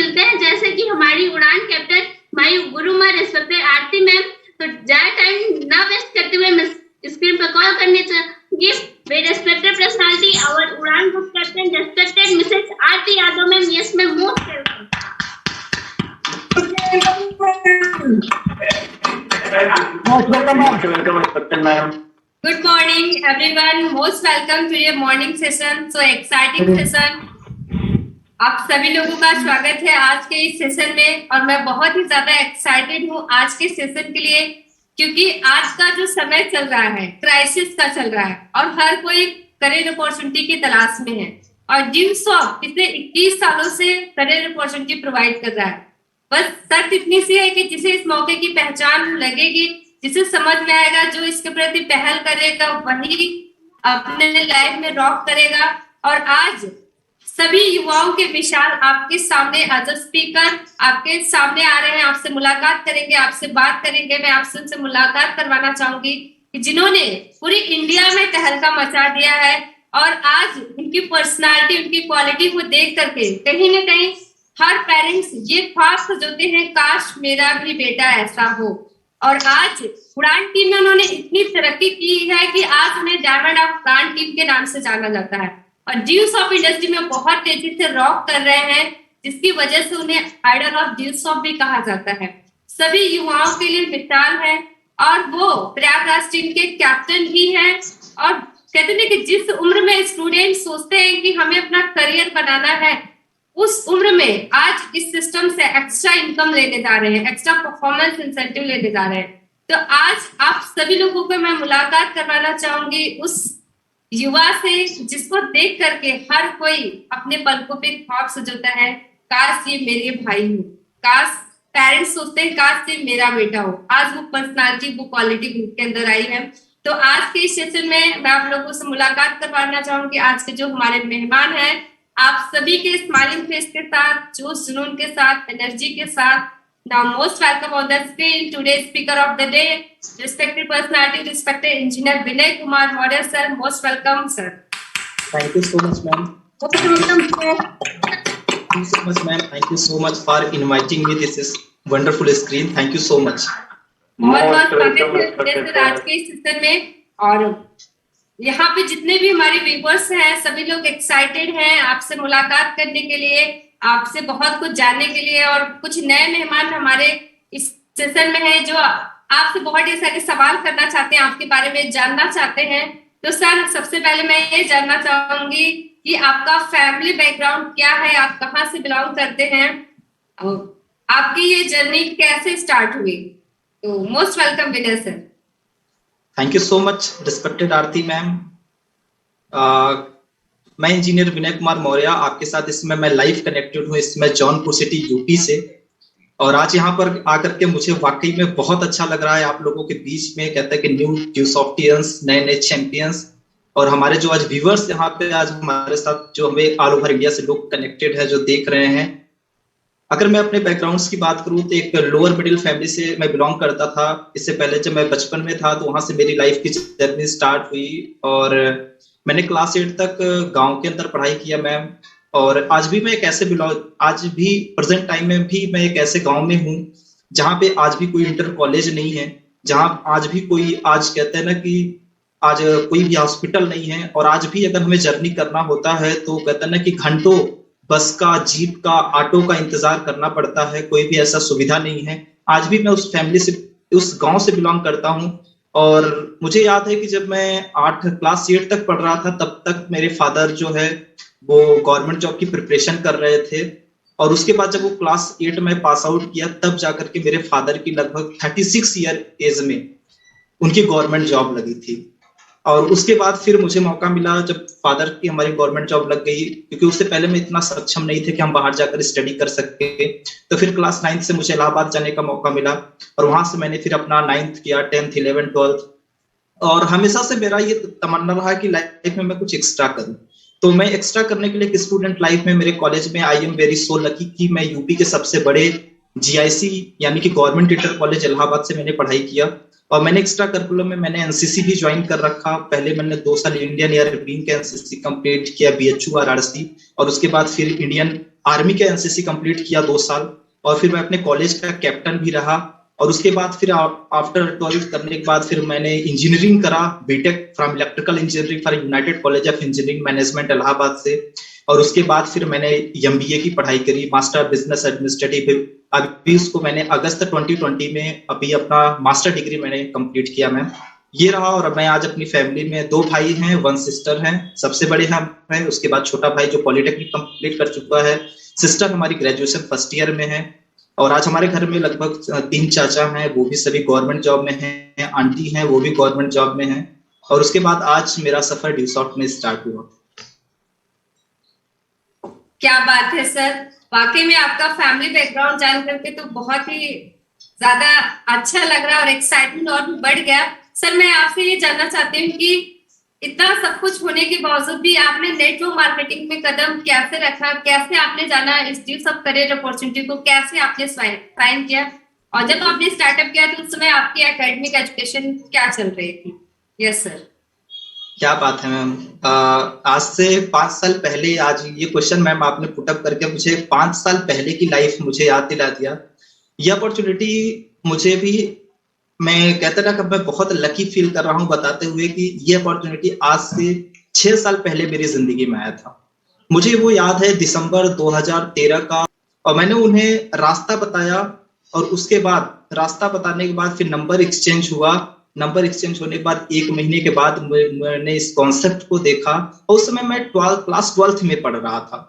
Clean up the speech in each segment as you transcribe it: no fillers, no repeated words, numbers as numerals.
मिलते हैं, जैसे कि हमारी उड़ान कैप्टन माई गुरुमा रिस्पेक्टेड आरती मैम। तो ज्यादा टाइम ना वेस्ट करते हुए मैं स्क्रीन पर कॉल करने चाहिए वे respected personality our Udaan group captain respected Mrs Aarti Yadav ma'am. Yes ma'am, most welcome. Good morning, everyone. Most welcome to your morning session. So exciting session. आप सभी लोगों का स्वागत है आज के इस सेशन में, और मैं बहुत ही ज्यादा एक्साइटेड हूँ आज के सेशन के लिए, क्योंकि आज का जो समय चल रहा है क्राइसिस का चल रहा है और हर कोई करियर अपॉर्चुनिटी की तलाश में है। और ड्यूसॉफ्ट पिछले 21 सालों से करियर अपॉर्चुनिटी प्रोवाइड कर रहा है। बस शर्त इतनी सी है कि जिसे इस मौके की पहचान लगेगी, जिसे समझ में आएगा, जो इसके प्रति पहल करेगा, वही अपने लाइफ में रॉक करेगा। और आज सभी युवाओं के विशाल आपके सामने एज अ स्पीकर आपके सामने आ रहे हैं, आपसे मुलाकात करेंगे, आपसे बात करेंगे। मैं आपसे उनसे मुलाकात करवाना चाहूंगी कि जिन्होंने पूरी इंडिया में तहलका मचा दिया है, और आज उनकी पर्सनालिटी, उनकी क्वालिटी को देख करके कहीं ना कहीं हर पेरेंट्स ये ख्वाब सजोते हैं, काश मेरा भी बेटा ऐसा हो। और आज उड़ान टीम में उन्होंने इतनी तरक्की की है कि आज उन्हें डायमंड ऑफ उड़ान टीम के नाम से जाना जाता है, और ड्यूसॉफ्ट इंडस्ट्री में बहुत तेजी से रॉक कर रहे हैं, जिसकी वजह से उन्हें आइडल ऑफ ड्यूसॉफ्ट भी कहा जाता है। सभी युवाओं के लिए मिसाल है, और वो प्रयागराज टीम के कैप्टन भी हैं। और कहते हैं कि जिस उम्र में स्टूडेंट सोचते हैं कि हमें अपना करियर बनाना है, उस उम्र में आज इस सिस्टम से एक्स्ट्रा इनकम लेने जा रहे हैं, एक्स्ट्रा परफॉर्मेंस इंसेंटिव लेने जा रहे हैं। तो आज आप सभी लोगों को मैं मुलाकात करवाना चाहूंगी उस युवा से जिसको देख करके हर कोई अपने पलकों पे ख्वाब सजोता है, काश ये मेरे भाई हो, काश पेरेंट्स सोचते हैं काश ये मेरा बेटा हो। आज वो पर्सनालिटी, वो क्वालिटी उनके अंदर आई है। तो आज के इस सेशन में मैं आप लोगों से मुलाकात करवाना चाहूंगी आज के जो हमारे मेहमान हैं, आप सभी के स्माइलिंग फेस के साथ, जोश जुनून के साथ, एनर्जी के साथ। Now most welcome on the screen today's speaker of the day, respected personality, respected engineer Vinay Kumar Maurya sir. Most welcome sir. Thank you so much ma'am. Welcome sir. Thank you so much ma'am. Thank you so much for inviting me. This is wonderful screen. Thank you so much. बहुत स्वागत है sir आज के इस session में। और यहाँ पे जितने भी हमारे व्यूअर्स हैं सभी लोग एक्साइटेड हैं आपसे मुलाकात करने के लिए, आपसे बहुत कुछ जानने के लिए। और कुछ नए मेहमान हमारे इस सेशन में हैं जो आपसे बहुत ढेर सारे सवाल करना चाहते हैं, आपके बारे में जानना चाहते हैं। तो सर सबसे पहले मैं ये जानना चाहूंगी कि आपका फैमिली बैकग्राउंड क्या है, आप कहाँ से बिलोंग करते हैं, आपकी ये जर्नी कैसे स्टार्ट हुई। तो most welcome Vinay sir. Thank you so much respected Aarti ma'am. मैं इंजीनियर विनय कुमार मौर्य आपके साथ इसमें मैं लाइव कनेक्टेड हूँ, इसमें जौनपुर सिटी यूपी से। और आज यहाँ पर आकर के मुझे वाकई में बहुत अच्छा लग रहा है आप लोगों के बीच में। कहते हैं कि न्यू ड्यूसॉफ्टियंस, नए नए चैंपियंस, और हमारे जो आज व्यूअर्स यहाँ पे आज हमारे साथ जो हमें ऑल ओवर इंडिया से लोग कनेक्टेड है, जो देख रहे हैं। अगर मैं अपने बैकग्राउंड्स की बात करूँ तो एक लोअर मिडिल फैमिली से मैं बिलोंग करता था। इससे पहले जब मैं बचपन में था तो वहां से मेरी लाइफ की जर्नी स्टार्ट हुई, और मैंने क्लास 8 तक गांव के अंदर पढ़ाई किया मैम। और आज भी मैं एक ऐसे आज भी प्रेजेंट टाइम में भी मैं एक ऐसे गांव में हूँ जहाँ पे आज भी कोई इंटर कॉलेज नहीं है, जहाँ आज भी कोई, आज कहते हैं ना कि आज कोई भी हॉस्पिटल नहीं है। और आज भी अगर हमें जर्नी करना होता है तो कहते हैं ना कि घंटों बस का, जीप का, ऑटो का इंतजार करना पड़ता है, कोई भी ऐसा सुविधा नहीं है। आज भी मैं उस फैमिली से, उस गांव से बिलोंग करता हूं। और मुझे याद है कि जब मैं क्लास 8 तक पढ़ रहा था तब तक मेरे फादर जो है वो गवर्नमेंट जॉब की प्रिपरेशन कर रहे थे। और उसके बाद जब वो क्लास 8 में पास आउट किया तब जाकर के मेरे फादर की लगभग 36 ईयर एज में उनकी गवर्नमेंट जॉब लगी थी। और उसके बाद फिर मुझे मौका मिला जब फादर की हमारी गवर्नमेंट जॉब लग गई, क्योंकि उससे पहले मैं इतना सक्षम नहीं थे कि हम बाहर जाकर स्टडी कर सके। तो फिर क्लास 9 से मुझे इलाहाबाद जाने का मौका मिला, और वहां से मैंने फिर अपना 9th किया, 10th, 11th, 12th। और हमेशा से मेरा ये तमन्ना रहा कि लाइफ में मैं कुछ एक्स्ट्रा करूं। तो मैं एक्स्ट्रा करने के लिए स्टूडेंट लाइफ में मेरे कॉलेज में I am very so lucky कि मैं यूपी के सबसे बड़े GIC यानी कि गवर्नमेंट इंटर कॉलेज इलाहाबाद से मैंने पढ़ाई किया। और मैंने एक्स्ट्रा करिकुलम में मैंने एनसीसी भी ज्वाइन कर रखा। पहले मैंने 2 साल इंडियन एयर विंग का एनसीसी कंप्लीट किया, BHU वाराणसी, और उसके बाद फिर इंडियन आर्मी का एनसीसी कंप्लीट किया 2 साल, और फिर मैं अपने कॉलेज का कैप्टन भी रहा। और उसके बाद फिर आफ्टर 12th करने के बाद फिर मैंने इंजीनियरिंग करा, BTech from electrical engineering for United College of Engineering Management Allahabad से। और उसके बाद फिर मैंने एमबीए की पढ़ाई करी, मास्टर बिजनेस एडमिनिस्ट्रेटिव। अभी उसको मैंने अगस्त 2020 में अभी अपना मास्टर डिग्री मैंने कंप्लीट किया मैम। ये रहा। और मैं आज अपनी फैमिली में 2 भाई हैं, 1 सिस्टर हैं। सबसे बड़े हैं, उसके बाद छोटा भाई जो पॉलिटेक्निक कंप्लीट कर चुका है। सिस्टर हमारी ग्रेजुएशन फर्स्ट ईयर में है। और आज हमारे घर में लगभग 3 चाचा हैं, वो भी सभी गवर्नमेंट जॉब में हैं। आंटी हैं, वो भी गवर्नमेंट जॉब में हैं। और उसके बाद आज मेरा सफर ड्यूसॉफ्ट में स्टार्ट हुआ। क्या बात है सर, वाकई में आपका फैमिली बैकग्राउंड जान करके तो बहुत ही ज्यादा अच्छा लग रहा है और एक्साइटमेंट और भी बढ़ गया। सर मैं आपसे ये जानना चाहती हूँ कि इतना सब कुछ होने के बावजूद भी आपने नेटवर्क मार्केटिंग में कदम कैसे रखा, कैसे आपने जाना इस सब करियर अपॉर्चुनिटी को, कैसे आपने साइन किया, और जब आपने स्टार्टअप किया तो उस समय आपकी एकेडमिक एजुकेशन क्या चल रही थी? Yes sir. क्या बात है मैम, आज से 5 साल पहले, आज ये क्वेश्चन मैम आपने पुटअप करके मुझे 5 साल पहले की लाइफ मुझे याद दिला दिया। ये अपॉर्चुनिटी मुझे भी, मैं कहता था कि मैं बहुत लकी फील कर रहा हूँ बताते हुए कि ये अपॉर्चुनिटी आज से 6 साल पहले मेरी जिंदगी में आया था। मुझे वो याद है दिसंबर 2013 का, और मैंने उन्हें रास्ता बताया। और उसके बाद रास्ता बताने के बाद फिर नंबर एक्सचेंज हुआ। नंबर एक्सचेंज होने के बाद 1 महीने के बाद मैंने इस कॉन्सेप्ट को देखा। और उस समय मैं क्लास 12th में पढ़ रहा था।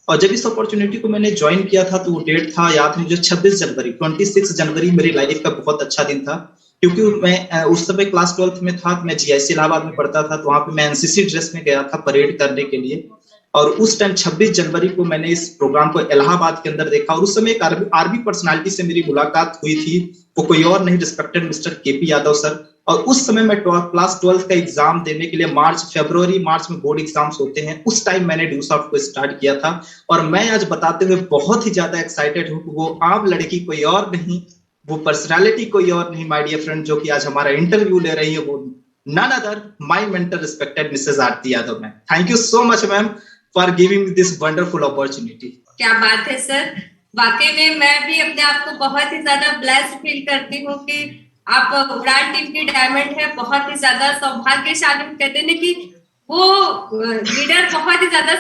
और जब इस अपॉर्चुनिटी को मैंने ज्वाइन किया था तो वो डेट था, याद है मुझे, 26 जनवरी मेरी लाइफ का बहुत अच्छा दिन था। क्योंकि मैं उस समय क्लास 12th में था, तो मैं जीआईसी इलाहाबाद में पढ़ता था। तो वहां पे मैं एनसीसी ड्रेस में गया था परेड करने के लिए। और उस टाइम 26 जनवरी को मैंने इस प्रोग्राम को इलाहाबाद के अंदर देखा। और उस समय एक आर्मी पर्सनालिटी से मेरी मुलाकात हुई थी, वो कोई और नहीं, respected mister KP Yadav sir. और उस समय मैं क्लास 12th का एग्जाम देने के लिए फरवरी मार्च में बोर्ड एग्जाम्स होते हैं, उस टाइम मैंने ड्यूसॉफ्ट को स्टार्ट किया था। और मैं आज बताते हुए बहुत ही ज्यादा एक्साइटेड हूँ। वो आम लड़की कोई और नहीं, वो पर्सनालिटी कोई और नहीं माय डियर फ्रेंड, जो कि आज हमारा इंटरव्यू ले रही है, वो none other my mentor respected Mrs Aarti Yadav ma'am. Thank you so much ma'am for giving this wonderful opportunity. क्या बात है सर, वाकई में मैं भी अपने आप को बहुत ही ज्यादा ब्लेस्ड फील करती हूँ कि आप उड़ान टीम की डायमंड है। बहुत ही ज्यादा सौभाग्यशाली, कहते हैं कि वो लीडर बहुत ही ज्यादा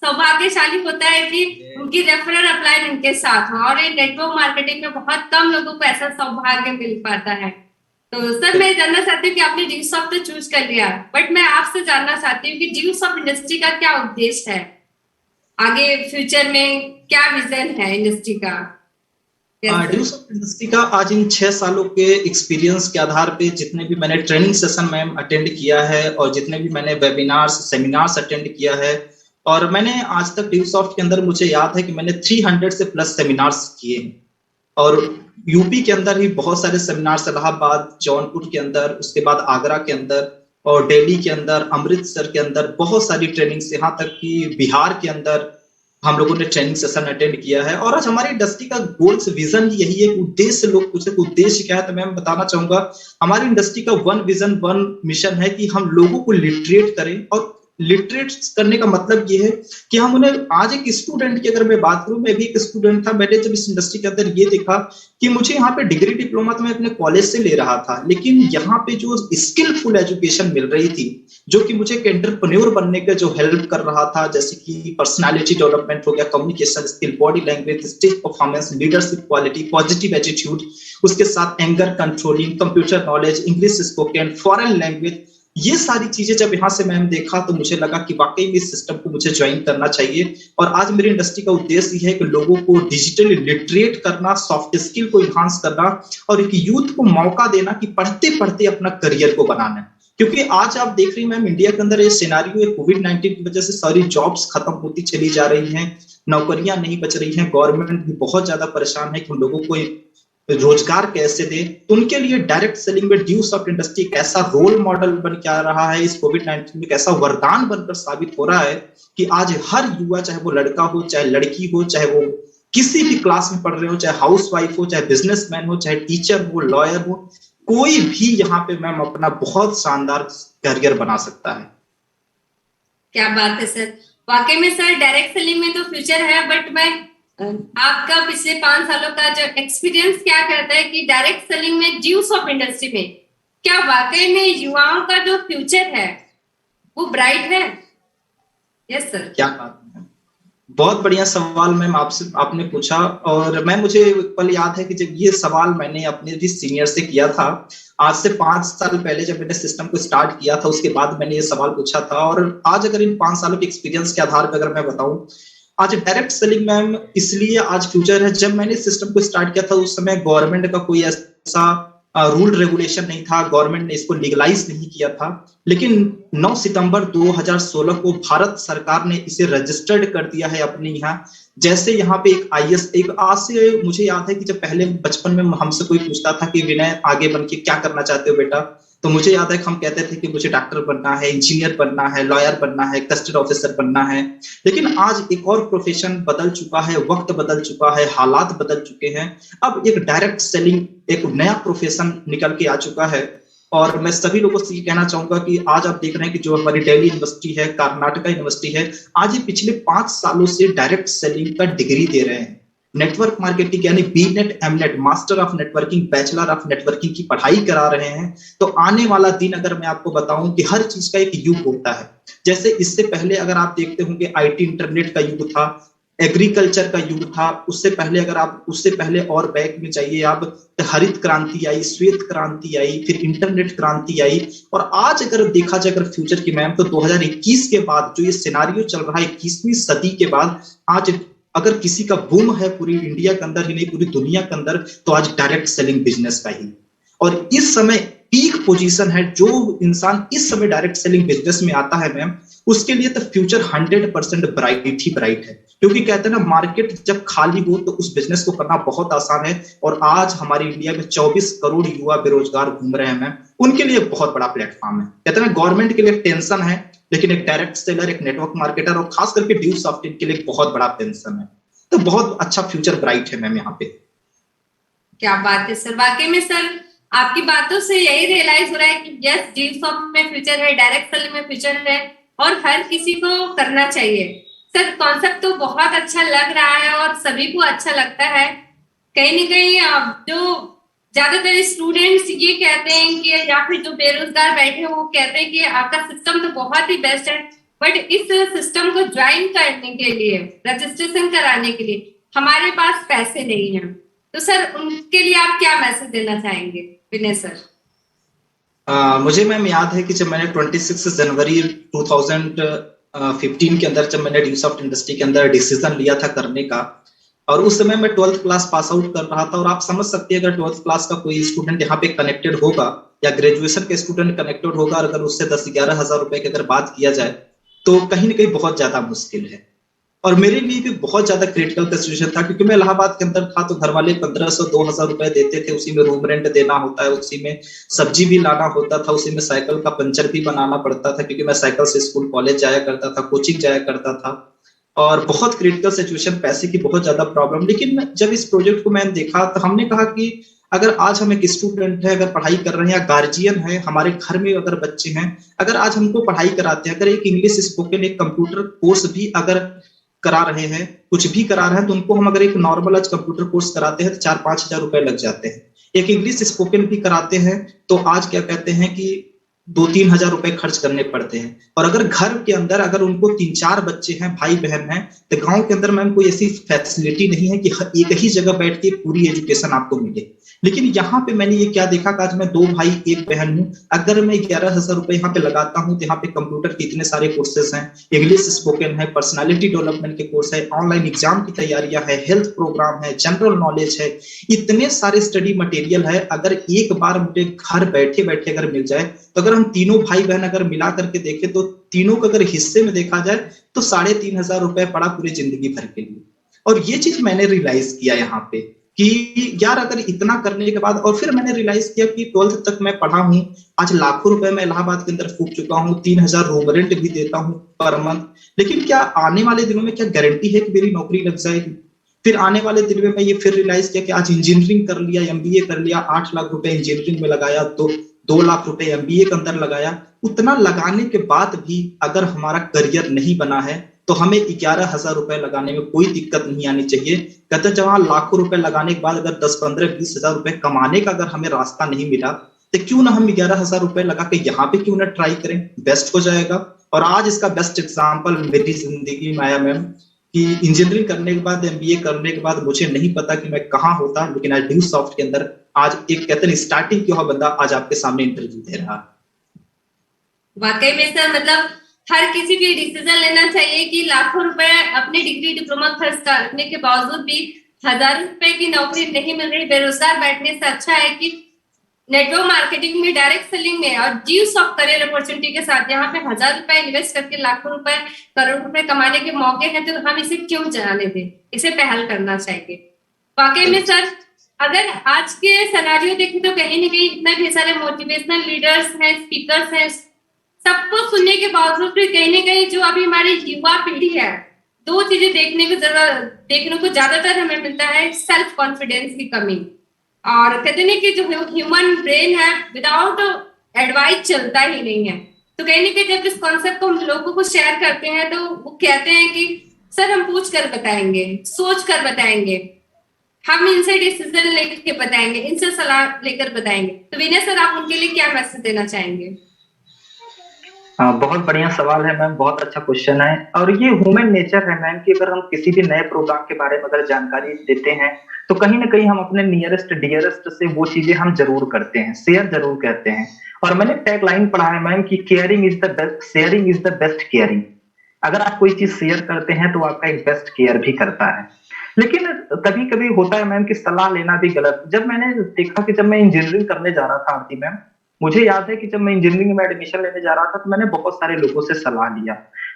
सौभाग्यशाली होता है कि उनकी रेफरल अपलाइन उनके साथ हो। और ये नेटवर्क मार्केटिंग में बहुत कम लोगों को ऐसा सौभाग्य मिल पाता है। तो सर मैं जानना चाहती हूँ कि आपने ड्यूसॉफ्ट तो चूज कर लिया, बट मैं आपसे जानना चाहती हूँ कि ड्यूसॉफ्ट इंडस्ट्री का क्या उद्देश्य है, आगे फ्यूचर में क्या विजन है इंडस्ट्री का? ड्यूसॉफ्ट इंडस्ट्री का आज इन 6 सालों के एक्सपीरियंस के आधार पे, जितने भी मैंने ट्रेनिंग सेशन मैम अटेंड किया है और जितने भी मैंने वेबिनार्स सेमिनार्स अटेंड किया है, और मैंने आज तक ड्यूसॉफ्ट के अंदर मुझे याद है कि मैंने 300 से प्लस सेमिनार्स किए हैं। और यूपी के अंदर ही बहुत सारे सेमिनार्स, इलाहाबाद, जौनपुर के अंदर, उसके बाद आगरा के अंदर, और दिल्ली के अंदर, अमृतसर के अंदर बहुत सारी ट्रेनिंग्स, यहाँ तक कि बिहार के अंदर हम लोगों ने ट्रेनिंग सेशन अटेंड किया है। और आज हमारी इंडस्ट्री का गोल्स विजन यही है। उद्देश्य, लोग पूछे उद्देश्य क्या है, तो मैं बताना चाहूंगा हमारी इंडस्ट्री का 1 विजन 1 मिशन है कि हम लोगों को लिटरेट करें। और लिटरेट करने का मतलब ये है कि हम उन्हें, आज एक स्टूडेंट की अगर मैं बात करूं, मैं भी एक स्टूडेंट था, मैंने जब इस इंडस्ट्री के अंदर ये देखा कि मुझे यहाँ पे डिग्री डिप्लोमा तो मैं अपने कॉलेज से ले रहा था, लेकिन यहाँ पे जो स्किलफुल एजुकेशन मिल रही थी, जो कि मुझे एक एंटरप्रेन्योर बनने का जो हेल्प कर रहा था, जैसे कि पर्सनालिटी डेवलपमेंट हो गया, communication skill, body language, stage performance, leadership quality, positive attitude, उसके साथ anger controlling, computer knowledge, English spoken, foreign language, ये सारी चीजें जब यहाँ से मैंने देखा तो मुझे लगा कि वाकई में इस सिस्टम को मुझे ज्वाइन करना चाहिए। और आज मेरी इंडस्ट्री का उद्देश्य है कि लोगों को डिजिटली लिटरेट करना, सॉफ्ट स्किल को इन्हांस करना, और एक यूथ को मौका देना कि पढ़ते पढ़ते अपना करियर को बनाना। क्योंकि आज आप देख रही हैं मैम, इंडिया के अंदर ये सिनेरियो है, कोविड-19 की वजह से सारी जॉब्स खत्म होती चली जा रही हैं, नौकरियां नहीं बच रही हैं, गवर्नमेंट भी बहुत ज्यादा परेशान है कि उन लोगों को रोजगार कैसे दे। तो उनके लिए डायरेक्ट सेलिंग में ड्यूसॉफ्ट इंडस्ट्री एक ऐसा रोल मॉडल बन के आ रहा है, इस कोविड-19 में एक ऐसा वरदान बनकर साबित हो रहा है कि आज हर युवा, चाहे वो लड़का हो, चाहे लड़की हो, चाहे वो किसी भी क्लास में पढ़ रहे हो, चाहे हाउसवाइफ हो, चाहे बिजनेसमैन हो, चाहे टीचर हो, लॉयर हो, कोई भी यहाँ पे मैम अपना बहुत शानदार करियर बना सकता है। क्या बात है सर, वाकई में सर डायरेक्ट सेलिंग में तो फ्यूचर है, बट मैं आपका पिछले 5 सालों का जो एक्सपीरियंस क्या कहता है कि डायरेक्ट सेलिंग में ज्यूस ऑफ इंडस्ट्री में क्या वाकई में युवाओं का जो फ्यूचर है वो ब्राइट है? Yes sir. क्या बात है, बहुत बढ़िया सवाल मैम आपसे आपने पूछा। और मुझे पल याद है कि जब ये सवाल मैंने अपने भी सीनियर से किया था, आज से 5 साल पहले जब मैंने सिस्टम को स्टार्ट किया था, उसके बाद मैंने ये सवाल पूछा था। और आज अगर इन 5 सालों के एक्सपीरियंस के आधार पर अगर मैं बताऊं, आज डायरेक्ट सेलिंग मैम इसलिए आज फ्यूचर है। जब मैंने सिस्टम को स्टार्ट किया था उस समय गवर्नमेंट का कोई ऐसा रूल रेगुलेशन नहीं था, गवर्नमेंट ने इसको लीगलाइज नहीं किया था। लेकिन 9 सितंबर 2016 को भारत सरकार ने इसे रजिस्टर्ड कर दिया है अपने यहाँ। जैसे यहाँ पे एक आज से मुझे याद है कि जब पहले बचपन में हमसे कोई पूछता था कि विनय आगे बन के क्या करना चाहते हो बेटा, तो मुझे याद है कि हम कहते थे कि मुझे डॉक्टर बनना है, इंजीनियर बनना है, लॉयर बनना है, कस्टडी ऑफिसर बनना है। लेकिन आज एक और प्रोफेशन बदल चुका है, वक्त बदल चुका है, हालात बदल चुके हैं। अब एक डायरेक्ट सेलिंग एक नया प्रोफेशन निकल के आ चुका है। और मैं सभी लोगों से ये कहना चाहूंगा कि आज आप देख रहे हैं कि जो हमारी दिल्ली यूनिवर्सिटी है, कर्नाटका यूनिवर्सिटी है, आज ये पिछले 5 सालों से डायरेक्ट सेलिंग का डिग्री दे रहे हैं। नेटवर्क मार्केटिंग यानी BNet, MNet, master of networking, bachelor of networking की पढ़ाई करा रहे हैं। तो आने वाला दिन अगर मैं आपको बताऊं कि हर चीज का एक युग होता है। जैसे इससे पहले अगर आप देखते होंगे आईटी इंटरनेट का युग था, एग्रीकल्चर का युग था, उससे पहले और बैक में जाइए आप, हरित क्रांति आई, श्वेत क्रांति आई, फिर इंटरनेट क्रांति आई। और आज अगर देखा जाए अगर फ्यूचर की मैम, तो 2021 के बाद जो ये सिनारियो चल रहा है 21वीं सदी के बाद, आज अगर किसी का बूम है पूरी इंडिया के अंदर ही नहीं पूरी दुनिया के अंदर, तो आज डायरेक्ट सेलिंग बिजनेस का ही। और इस समय पीक पोजीशन है। जो इंसान इस समय डायरेक्ट सेलिंग बिजनेस में आता है मैम, उसके लिए तो फ्यूचर 100% ब्राइट ही ब्राइट है। क्योंकि कहते हैं ना, मार्केट जब खाली हो तो उस बिजनेस को करना बहुत आसान है। और आज हमारी इंडिया में 24 करोड़ युवा बेरोजगार घूम रहे हैं मैम, उनके लिए बहुत बड़ा प्लेटफॉर्म है। कहते हैं ना, गवर्नमेंट के लिए टेंशन है, लेकिन एक डायरेक्ट सेलर, एक नेटवर्क मार्केटर और खास करके ड्यू सॉफ्टवेयर के लिए बहुत बड़ा टेंशन है। तो बहुत अच्छा फ्यूचर ब्राइट है मैम यहाँ पे। क्या बात है सर, वाकई में सर आपकी बातों से यही रियलाइज हो रहा है कि यस, ड्यू सॉफ्ट में फ्यूचर है, डायरेक्ट सेलिंग में फ्यूचर है और हर किसी को करना चाहिए। सर कॉन्सेप्ट तो बहुत अच्छा लग रहा है और सभी को अच्छा लगता है। कहीं ना कहीं जो ज्यादातर स्टूडेंट्स ये कहते हैं कि, या फिर जो बेरोजगार बैठे हैं वो कहते हैं कि आपका सिस्टम तो बहुत ही बेस्ट है, बट इस सिस्टम को ज्वाइन करने के लिए, रजिस्ट्रेशन कराने के लिए हमारे पास पैसे नहीं है। तो सर उनके लिए आप क्या मैसेज देना चाहेंगे विनय सर? मुझे मैम याद है कि जब मैंने 26 जनवरी 2015 के अंदर जब मैंने ड्यू सॉफ्ट इंडस्ट्री के अंदर डिसीजन लिया था करने का, और उस समय मैं 12th क्लास पास आउट कर रहा था। और आप समझ सकते हैं अगर 12th क्लास का कोई स्टूडेंट यहाँ पे कनेक्टेड होगा या ग्रेजुएशन के स्टूडेंट कनेक्टेड होगा, अगर उससे 10-11 हजार रुपए की अगर बात किया जाए तो कहीं ना कहीं बहुत ज्यादा मुश्किल है। और मेरे लिए भी बहुत ज्यादा क्रिटिकल का सिचुएशन था, क्योंकि मैं इलाहाबाद के अंदर था तो घर वाले 1500-2000 रुपए देते थे, उसी में रूम रेंट देना होता है, उसी में सब्जी भी लाना होता था, उसी में साइकिल का पंचर भी बनाना पड़ता था, क्योंकि मैं साइकिल से स्कूल कॉलेज जाया करता था, कोचिंग जाया करता था। और बहुत क्रिटिकल सिचुएशन, पैसे की बहुत ज्यादा प्रॉब्लम। लेकिन जब इस प्रोजेक्ट को मैंने देखा तो हमने कहा कि अगर आज हम एक स्टूडेंट है, अगर पढ़ाई कर रहे हैं, या गार्जियन है, हमारे घर में अगर बच्चे हैं, अगर आज हमको पढ़ाई कराते हैं, अगर एक इंग्लिश स्पोकन, एक कंप्यूटर कोर्स भी अगर करा रहे हैं, कुछ भी करा रहे हैं, तो उनको हम अगर एक नॉर्मल आज कंप्यूटर कोर्स कराते हैं तो 4-5 हजार रुपए लग जाते हैं। एक इंग्लिश स्पोकन भी कराते हैं तो आज क्या कहते हैं कि 2-3 हजार रुपए खर्च करने पड़ते हैं। और अगर घर के अंदर अगर उनको 3-4 बच्चे हैं, भाई बहन हैं, तो गांव के अंदर मैम कोई ऐसी फैसिलिटी नहीं है कि एक ही जगह बैठ के पूरी एजुकेशन आपको मिले। लेकिन यहाँ पे मैंने ये क्या देखा कि आज मैं 2 भाई 1 बहन हूँ, अगर मैं 11,000 रुपए यहाँ पे लगाता हूँ तो यहाँ पे कंप्यूटर के इतने सारे कोर्सेज हैं, इंग्लिश स्पोकन है, पर्सनालिटी डेवलपमेंट के कोर्स है, ऑनलाइन एग्जाम की तैयारियां है, हेल्थ प्रोग्राम है, जनरल नॉलेज है, इतने सारे स्टडी मटेरियल है। अगर एक बार मुझे घर बैठे बैठे अगर मिल जाए, तो अगर हम तीनों भाई बहन अगर मिला करके देखें तो तीनों को अगर हिस्से में देखा जाए तो 3,500 रुपए पड़ा पूरी जिंदगी भर के लिए। और ये चीज मैंने रियलाइज किया यहाँ पे कि यार अगर इतना करने के बाद, और फिर मैंने रियलाइज किया कि 12th तक मैं पढ़ा हूँ, आज लाखों रुपए मैं इलाहाबाद के अंदर फूक चुका हूँ, 3,000 रूम रेंट भी देता हूँ पर मंथ। लेकिन क्या आने वाले दिनों में क्या गारंटी है कि मेरी नौकरी लग जाएगी? फिर आने वाले दिन में मैं ये फिर रियलाइज किया कि आज इंजीनियरिंग कर लिया, MBA कर लिया, 8 लाख रुपए इंजीनियरिंग में लगाया, 2 लाख रुपए MBA के अंदर लगाया। उतना लगाने के बाद भी अगर हमारा करियर नहीं बना है तो हमें 11,000 रुपए लगाने में कोई दिक्कत नहीं आनी चाहिए। कहते हैं जहां लाखों रुपए लगाने के बाद अगर 10, 15, 20,000 रुपए कमाने का अगर हमें रास्ता नहीं मिला, तो क्यों ना हम 11,000 रुपए लगा के यहाँ पे क्यों ना ट्राई करें, बेस्ट हो जाएगा। और आज इसका बेस्ट एग्जाम्पल मेरी जिंदगी में आया मैम, कि इंजीनियरिंग करने के बाद, एमबीए करने के बाद मुझे नहीं पता कि मैं कहाँ होता, लेकिन आज ड्यू सॉफ्ट के अंदर आज एक कहते हैं स्टार्टिंग किया हुआ बंदा आज आपके सामने इंटरव्यू दे रहा है। वाकई में सर, मतलब हर किसी को डिसीजन लेना चाहिए कि लाखों रुपए अपने डिग्री डिप्लोमा खर्च करने के बावजूद भी 1,000 रुपए की नौकरी नहीं मिल रही, बेरोजगार बैठने से अच्छा है कि नेटवर्क मार्केटिंग में, डायरेक्ट सेलिंग में और ड्यू सॉफ्ट करियर अपॉर्चुनिटी के साथ यहाँ पे 1,000 रुपए इन्वेस्ट करके लाखों रुपए, करोड़ रुपए कमाने के मौके हैं, तो हम इसे क्यों जाने दें, इसे पहल करना चाहिए। वाकई में सर, अगर आज के सिनेरियो देखें तो कहीं न कहीं इतने ढेर सारे मोटिवेशनल लीडर्स हैं, स्पीकर्स हैं, सबको सुनने के बावजूद भी कहीं ना कहीं जो अभी हमारी युवा पीढ़ी है, दो चीजें देखने को ज्यादातर हमें मिलता है, सेल्फ कॉन्फिडेंस की कमी, और कहते हैं कि जो ह्यूमन ब्रेन है विदाउट एडवाइस चलता ही नहीं है। तो कहीं ना कहीं जब इस कॉन्सेप्ट को हम लोगों को शेयर करते हैं तो वो कहते हैं कि सर हम पूछ कर बताएंगे, सोच कर बताएंगे, हम इनसे डिसीजन लेकर बताएंगे, इनसे सलाह लेकर बताएंगे। तो विनय सर, आप उनके लिए क्या मैसेज देना चाहेंगे? बहुत बढ़िया सवाल है मैम, बहुत अच्छा क्वेश्चन है। और ये ह्यूमन नेचर है मैम कि अगर हम किसी भी नए प्रोग्राम के बारे में अगर जानकारी देते हैं तो कहीं ना कहीं हम अपने नियरेस्ट डियरेस्ट से वो चीजें हम जरूर करते हैं, शेयर जरूर करते हैं। और मैंने टैग लाइन पढ़ा है मैम कि caring is the best, sharing is the best caring. अगर आप कोई चीज शेयर करते हैं तो आपका एक बेस्ट केयर भी करता है। लेकिन कभी कभी होता है मैम कि सलाह लेना भी गलत। जब मैंने देखा कि जब मैं इंजीनियरिंग करने जा रहा था आरती मैम, मुझे याद है कि जब मैं इंजीनियरिंग में एडमिशन लेने जा रहा था तो मैंने बहुत सारे लोगों से सलाह लिया,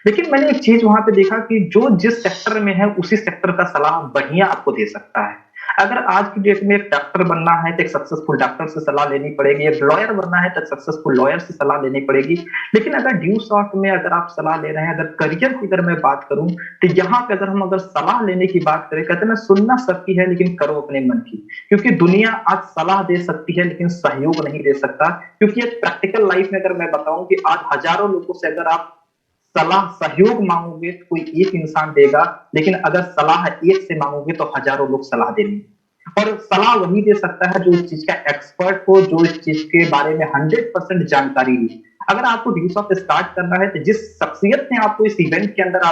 लेकिन मैंने एक चीज वहां पे देखा कि जो जिस सेक्टर में है उसी सेक्टर का सलाह बढ़िया आपको दे सकता है। अगर आज की डेट में एक डॉक्टर बनना है तो एक सक्सेसफुल डॉक्टर से सलाह लेनी पड़ेगी, एक लॉयर बनना है तो सक्सेसफुल लॉयर से सलाह लेनी पड़ेगी। लेकिन अगर ड्यू सॉफ्ट में अगर आप सलाह ले रहे हैं, अगर करियर की अगर मैं बात करूं तो यहाँ पे अगर हम सलाह लेने की बात करें, कहते हैं ना सुनना सबकी है लेकिन करो अपने मन की। क्योंकि दुनिया आज सलाह दे सकती है लेकिन सहयोग नहीं दे सकता। क्योंकि एक प्रैक्टिकल लाइफ में अगर मैं बताऊं कि आज हजारों लोगों से अगर आप सलाह सहयोग मांगोगे तो कोई एक इंसान देगा, लेकिन अगर सलाह एक से मांगोगे तो हजारों लोग सलाह देंगे। और सलाह वही दे सकता है जो इस चीज का एक्सपर्ट हो, जो इस चीज के बारे में 100% जानकारी हो। अगर आपको ड्यू सॉफ्ट स्टार्ट करना है तो जिस शख्सियत ने आपको इस इवेंट के अंदर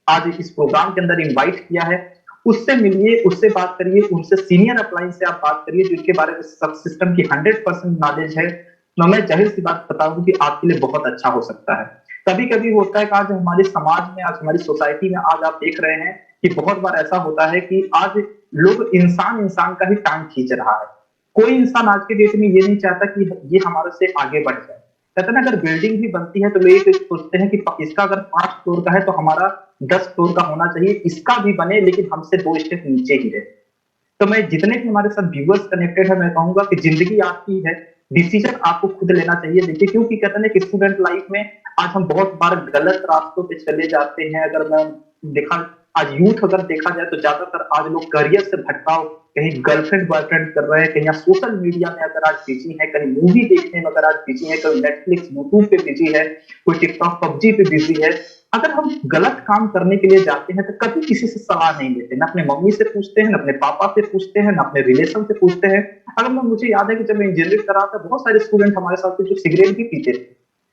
आज इस प्रोग्राम के अंदर इन्वाइट किया है, उससे मिलिए, उससे बात करिए, उनसे सीनियर अपलाइन से आप बात करिए जिनके बारे में सब सिस्टम की 100% नॉलेज है। तो मैं जाहिर सी बात बताऊं कि आपके लिए बहुत अच्छा हो सकता है। कभी कभी होता है कि आज हमारे समाज में, आज हमारी सोसाइटी में आज आप देख रहे हैं कि बहुत बार ऐसा होता है कि आज लोग इंसान का ही टांग खींच रहा है। कोई इंसान आज के डेट में ये नहीं चाहता कि ये हमारे से आगे बढ़ जाए। कहते हैं ना, अगर बिल्डिंग भी बनती है तो लोग सोचते हैं कि इसका अगर 5 फ्लोर का है तो हमारा 10 फ्लोर का होना चाहिए, इसका भी बने लेकिन हमसे 2 स्टेप नीचे ही रहे। तो मैं जितने भी हमारे साथ व्यूअर्स कनेक्टेड है, मैं कहूंगा कि जिंदगी आपकी है, डिसीजन आपको खुद लेना चाहिए। देखिए, क्योंकि कहते हैं कि स्टूडेंट लाइफ में आज हम बहुत बार गलत रास्तों पे चले जाते हैं। अगर मैं देखा आज यूथ अगर देखा जाए तो ज्यादातर आज लोग करियर से भटकाव, कहीं गर्लफ्रेंड बॉयफ्रेंड कर रहे हैं, कहीं सोशल मीडिया में अगर आज बिजी है, कहीं मूवी देखने में अगर आज बिजी है, कहीं नेटफ्लिक्स यूट्यूब पे बिजी है, कोई टिकटॉक पबजी पे बिजी है। अगर हम गलत काम करने के लिए जाते हैं तो कभी किसी से सलाह नहीं लेते, ना अपने मम्मी से पूछते हैं, ना अपने पापा से पूछते हैं, ना अपने रिलेशन से पूछते हैं। अगर मुझे याद है कि जब मैं इंजीनियरिंग कर रहा था, बहुत सारे स्टूडेंट हमारे साथ जो सिगरेट भी पीते थे,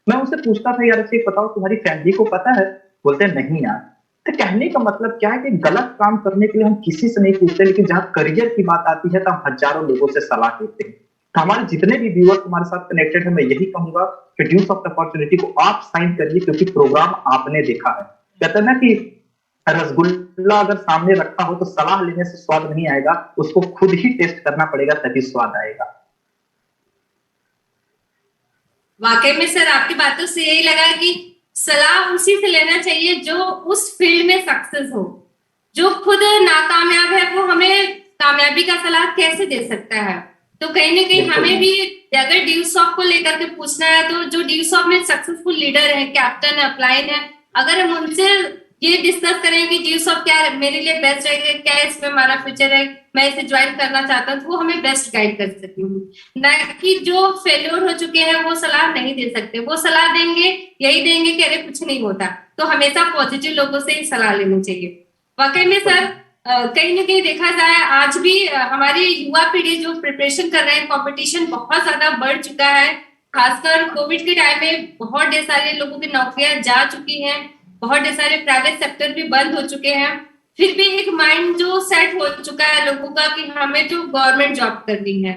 मैं उनसे पूछता था, यार अच्छे बताओ तुम्हारी फैमिली को पता है? बोलते नहीं यार। तो कहने का मतलब क्या है कि गलत काम करने के लिए हम किसी से नहीं पूछते, लेकिन जहां करियर की बात आती है तो हम हजारों लोगों से सलाह लेते हैं। तो हमारे जितने भी व्यूअर्स हमारे साथ कनेक्टेड है, मैं यही कहूंगा कि ड्यू सॉफ्ट अपॉर्चुनिटी को आप साइन करिए, क्योंकि प्रोग्राम आपने देखा है। कहते हैं ना कि रसगुल्ला अगर सामने रखा हो तो सलाह लेने से स्वाद नहीं आएगा, उसको खुद ही टेस्ट करना पड़ेगा तभी स्वाद आएगा। वाकई में सर, आपकी बातों से यही लगा कि सलाह उसी से लेना चाहिए जो उस फील्ड में सक्सेस हो। जो खुद नाकामयाब है वो हमें कामयाबी का सलाह कैसे दे सकता है? तो कहीं ना कहीं हमें भी अगर ड्यू सॉफ्ट को लेकर के पूछना है तो जो ड्यू सॉफ्ट में सक्सेसफुल लीडर है, कैप्टन है, अपलाइन है, अगर हम उनसे ये डिस्कस करें कि ड्यू सॉफ्ट क्या मेरे लिए बेस्ट रहेगा, क्या इसमें हमारा फ्यूचर है, मैं इसे ज्वाइन करना चाहता हूँ, तो वो हमें बेस्ट गाइड कर सकती हूँ। ना कि जो फेल्योर हो चुके हैं वो सलाह नहीं दे सकते। वो सलाह देंगे, यही देंगे कि अरे कुछ नहीं होता, तो हमेशा पॉजिटिव लोगों से ही सलाह लेनी चाहिए। वाकई में सर कहीं ना कहीं देखा जाए आज भी हमारी युवा पीढ़ी जो प्रिपरेशन कर रहे हैं, कंपटीशन बहुत ज्यादा बढ़ चुका है। खासकर कोविड के टाइम में बहुत ढेर सारे लोगों की नौकरियां जा चुकी हैं, बहुत ढेर सारे प्राइवेट सेक्टर भी बंद हो चुके हैं। फिर भी एक माइंड जो सेट हो चुका है लोगों का कि हमें तो गवर्नमेंट जॉब करनी है,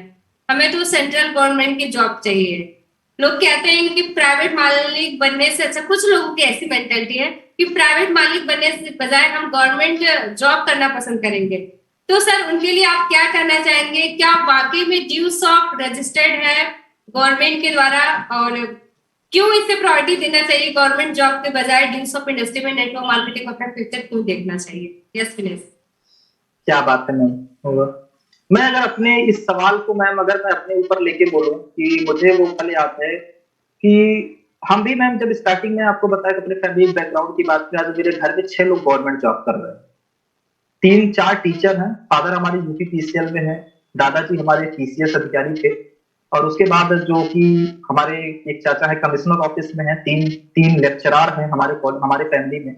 हमें तो सेंट्रल गवर्नमेंट की जॉब चाहिए। लोग कहते हैं कि प्राइवेट मालिक बनने से अच्छा, कुछ लोगों की ऐसी मेंटेलिटी है कि प्राइवेट मालिक बनने से बजाय हम गवर्नमेंट जॉब करना पसंद करेंगे। तो सर उनके लिए आप क्या कहना चाहेंगे? क्या वाकई में ड्यूज ऑफ रजिस्टर्ड है गवर्नमेंट के द्वारा, और क्यों इसे प्रायोरिटी देना चाहिए गवर्नमेंट जॉब के बजाय ड्यूज ऑफ इंडस्ट्री में नेटवर्क मार्केटिंग अपना फ्यूचर क्यों देखना चाहिए? यस फिनेस। क्या बात है मैम। मैं अगर अपने इस सवाल को मैम अगर मैं अपने ऊपर लेके बोलूं कि मुझे वो पल याद है कि हम भी मैम जब स्टार्टिंग में आपको बताया कि अपने फैमिली बैकग्राउंड की बात करें, आज मेरे घर में 6 लोग गवर्नमेंट जॉब कर रहे हैं। 3-4 टीचर हैं, फादर हमारे यूपी पीसीएल में है, दादाजी हमारे टीसीएस अधिकारी थे, और उसके बाद जो कि हमारे एक चाचा है कमिश्नर ऑफिस में है, तीन लेक्चरार हैं हमारे फैमिली में,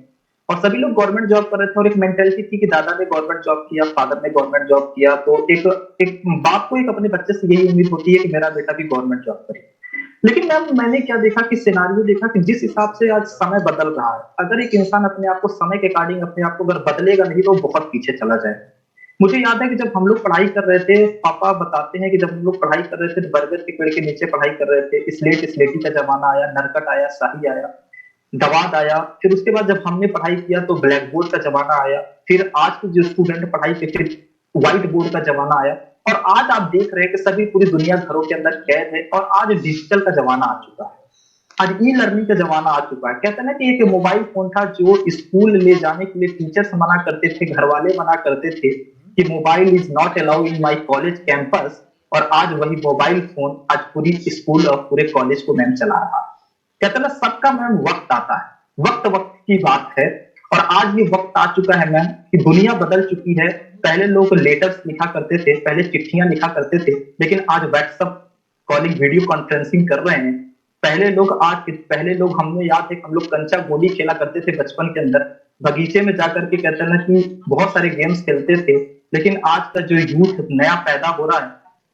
और सभी लोग गवर्नमेंट जॉब कर रहे थे। और एक मेंटेलिटी थी कि दादा ने गवर्नमेंट जॉब किया, फादर ने गवर्नमेंट जॉब किया, तो एक बाप को एक अपने बच्चे से यही उम्मीद होती है कि मेरा बेटा भी गवर्नमेंट जॉब करे। लेकिन मैम मैंने क्या देखा कि सिनारियो देखा कि जिस हिसाब से आज समय बदल रहा है, अगर एक इंसान अपने आप को समय के अकॉर्डिंग अपने आप को अगर बदलेगा नहीं तो बहुत पीछे चला जाएगा। मुझे याद है कि जब हम लोग पढ़ाई कर रहे थे, पापा बताते हैं कि जब हम लोग पढ़ाई कर रहे थे तो बरगद के पेड़ के नीचे पढ़ाई कर रहे थे, स्लेटी का जमाना आया, नरकट आया, शाही आया, दवात आया। फिर उसके बाद जब हमने पढ़ाई किया तो ब्लैक बोर्ड का जमाना आया। फिर आज के जो स्टूडेंट पढ़ाई के फिर व्हाइट बोर्ड का जमाना आया, और आज आप देख रहे हैं कि सभी पूरी दुनिया घरों के अंदर कैद है, और आज डिजिटल का जमाना आ चुका है, आज ई लर्निंग का जमाना आ चुका है। कहते हैं ना कि एक मोबाइल फोन था जो स्कूल ले जाने के लिए टीचर्स मना करते थे, घर वाले मना करते थे कि mobile is not allowed in my college campus, और आज वही मोबाइल फोन आज पूरी स्कूल और पूरे कॉलेज को मैम चला रहा है। कहते हैं ना सबका मैम वक्त आता है, वक्त वक्त की बात है, और आज ये वक्त आ चुका है मैम कि दुनिया बदल चुकी है। पहले लोग लेटर्स लिखा करते थे, पहले चिट्ठियां लिखा करते थे, लेकिन आज व्हाट्सएप कॉलिंग वीडियो कॉन्फ्रेंसिंग कर रहे हैं। पहले लोग हमें याद है हम लोग कंचा गोली खेला करते थे बचपन के अंदर, बगीचे में जाकर के कहते हैं ना कि बहुत सारे गेम्स खेलते थे। लेकिन आज का जो यूथ नया पैदा हो रहा है,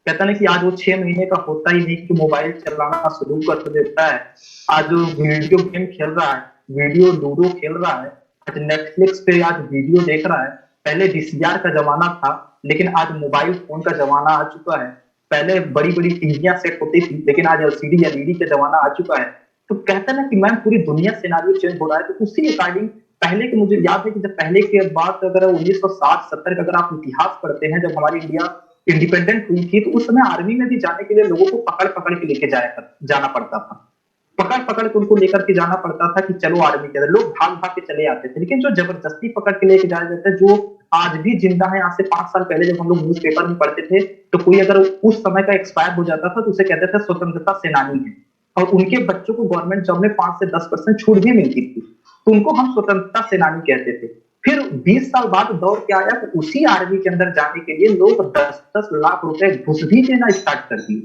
कहता है ना कि आज वो 6 महीने का होता ही नहीं कि मोबाइल चलाना शुरू कर देता है। आज वो वीडियो गेम खेल रहा है, वीडियो लूडो खेल रहा है, आज नेटफ्लिक्स पे आज वीडियो देख रहा है। पहले वीसीआर का जमाना था, लेकिन आज मोबाइल फोन का जमाना आ चुका है। पहले बड़ी बड़ी टीवियां सेट होती थी, लेकिन आज एलसीडी एलईडी का जमाना आ चुका है। तो कहते हैं ना कि मैम पूरी दुनिया सिनेरियो चेंज हो रहा है। तो उसी अकॉर्डिंग पहले के मुझे याद है कि जब पहले के बात अगर 1960-70 का अगर आप इतिहास पढ़ते हैं, जब हमारी इंडिया इंडिपेंडेंट हुई थी, तो उस समय आर्मी में भी जाने के लिए लोगों को पकड़ पकड़ के लेके जाना पड़ता था, पकड़ पकड़ के उनको लेकर के जाना पड़ता था कि चलो आर्मी के अंदर। लोग भाग भाग के चले आते थे, लेकिन जो जबरदस्ती पकड़ के लेके जाया जाता है, जो आज भी जिंदा है, आज से 5 साल पहले जब हम लोग न्यूज़पेपर में पढ़ते थे तो कोई अगर उस समय का एक्सपायर हो जाता था तो उसे कहते थे स्वतंत्रता सेनानी है, और उनके बच्चों को गवर्नमेंट जॉब में 5 से 10% छूट भी मिलती थी, तो उनको हम स्वतंत्रता सेनानी कहते थे। फिर 20 साल बाद दौर क्या आया, तो उसी आर्मी के अंदर जाने के लिए लोग 10-10 लाख रुपए घुस भी देना स्टार्ट कर दिए।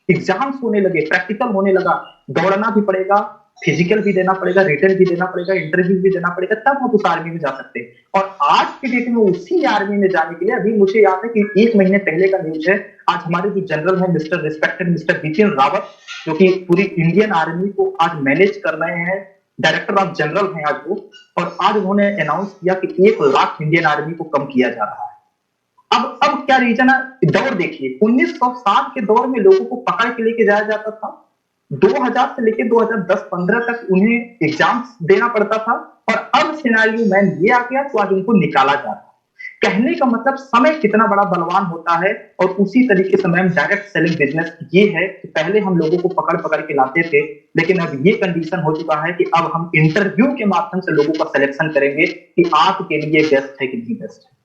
एग्जाम्स होने लगे, प्रैक्टिकल होने लगा, दौड़ना भी पड़ेगा, फिजिकल भी देना पड़ेगा, रिटर्न भी देना पड़ेगा, इंटरव्यू भी देना पड़ेगा, तब आप उस आर्मी में जा सकते हैं। और आज के डेट में उसी आर्मी में जाने के लिए अभी मुझे याद है कि 1 महीने पहले का न्यूज है, आज हमारे जो जनरल है mister respected mister Bipin Rawat, जो कि पूरी इंडियन आर्मी को आज मैनेज कर रहे हैं, डायरेक्टर ऑफ जनरल हैं आज वो, और आज उन्होंने अनाउंस किया कि 1 लाख इंडियन आर्मी को कम किया जा रहा है। अब क्या रीजन है, दौर देखिए, 1960 के दौर में लोगों को पकड़ के लेके जाया जाता था, 2000 से लेके 2010-15 तक उन्हें एग्जाम्स देना पड़ता था, और अब सिनेरियो मैन ये आ गया तो आज उनको निकाला जा रहा है। कहने का मतलब समय कितना बड़ा बलवान होता है। और उसी तरीके से मैम डायरेक्ट सेलिंग बिजनेस ये है कि पहले हम लोगों को पकड़ पकड़ के लाते थे, लेकिन अब ये कंडीशन हो चुका है कि अब हम इंटरव्यू के माध्यम से लोगों का सिलेक्शन करेंगे कि आपके लिए बेस्ट है कि नहीं बेस्ट है।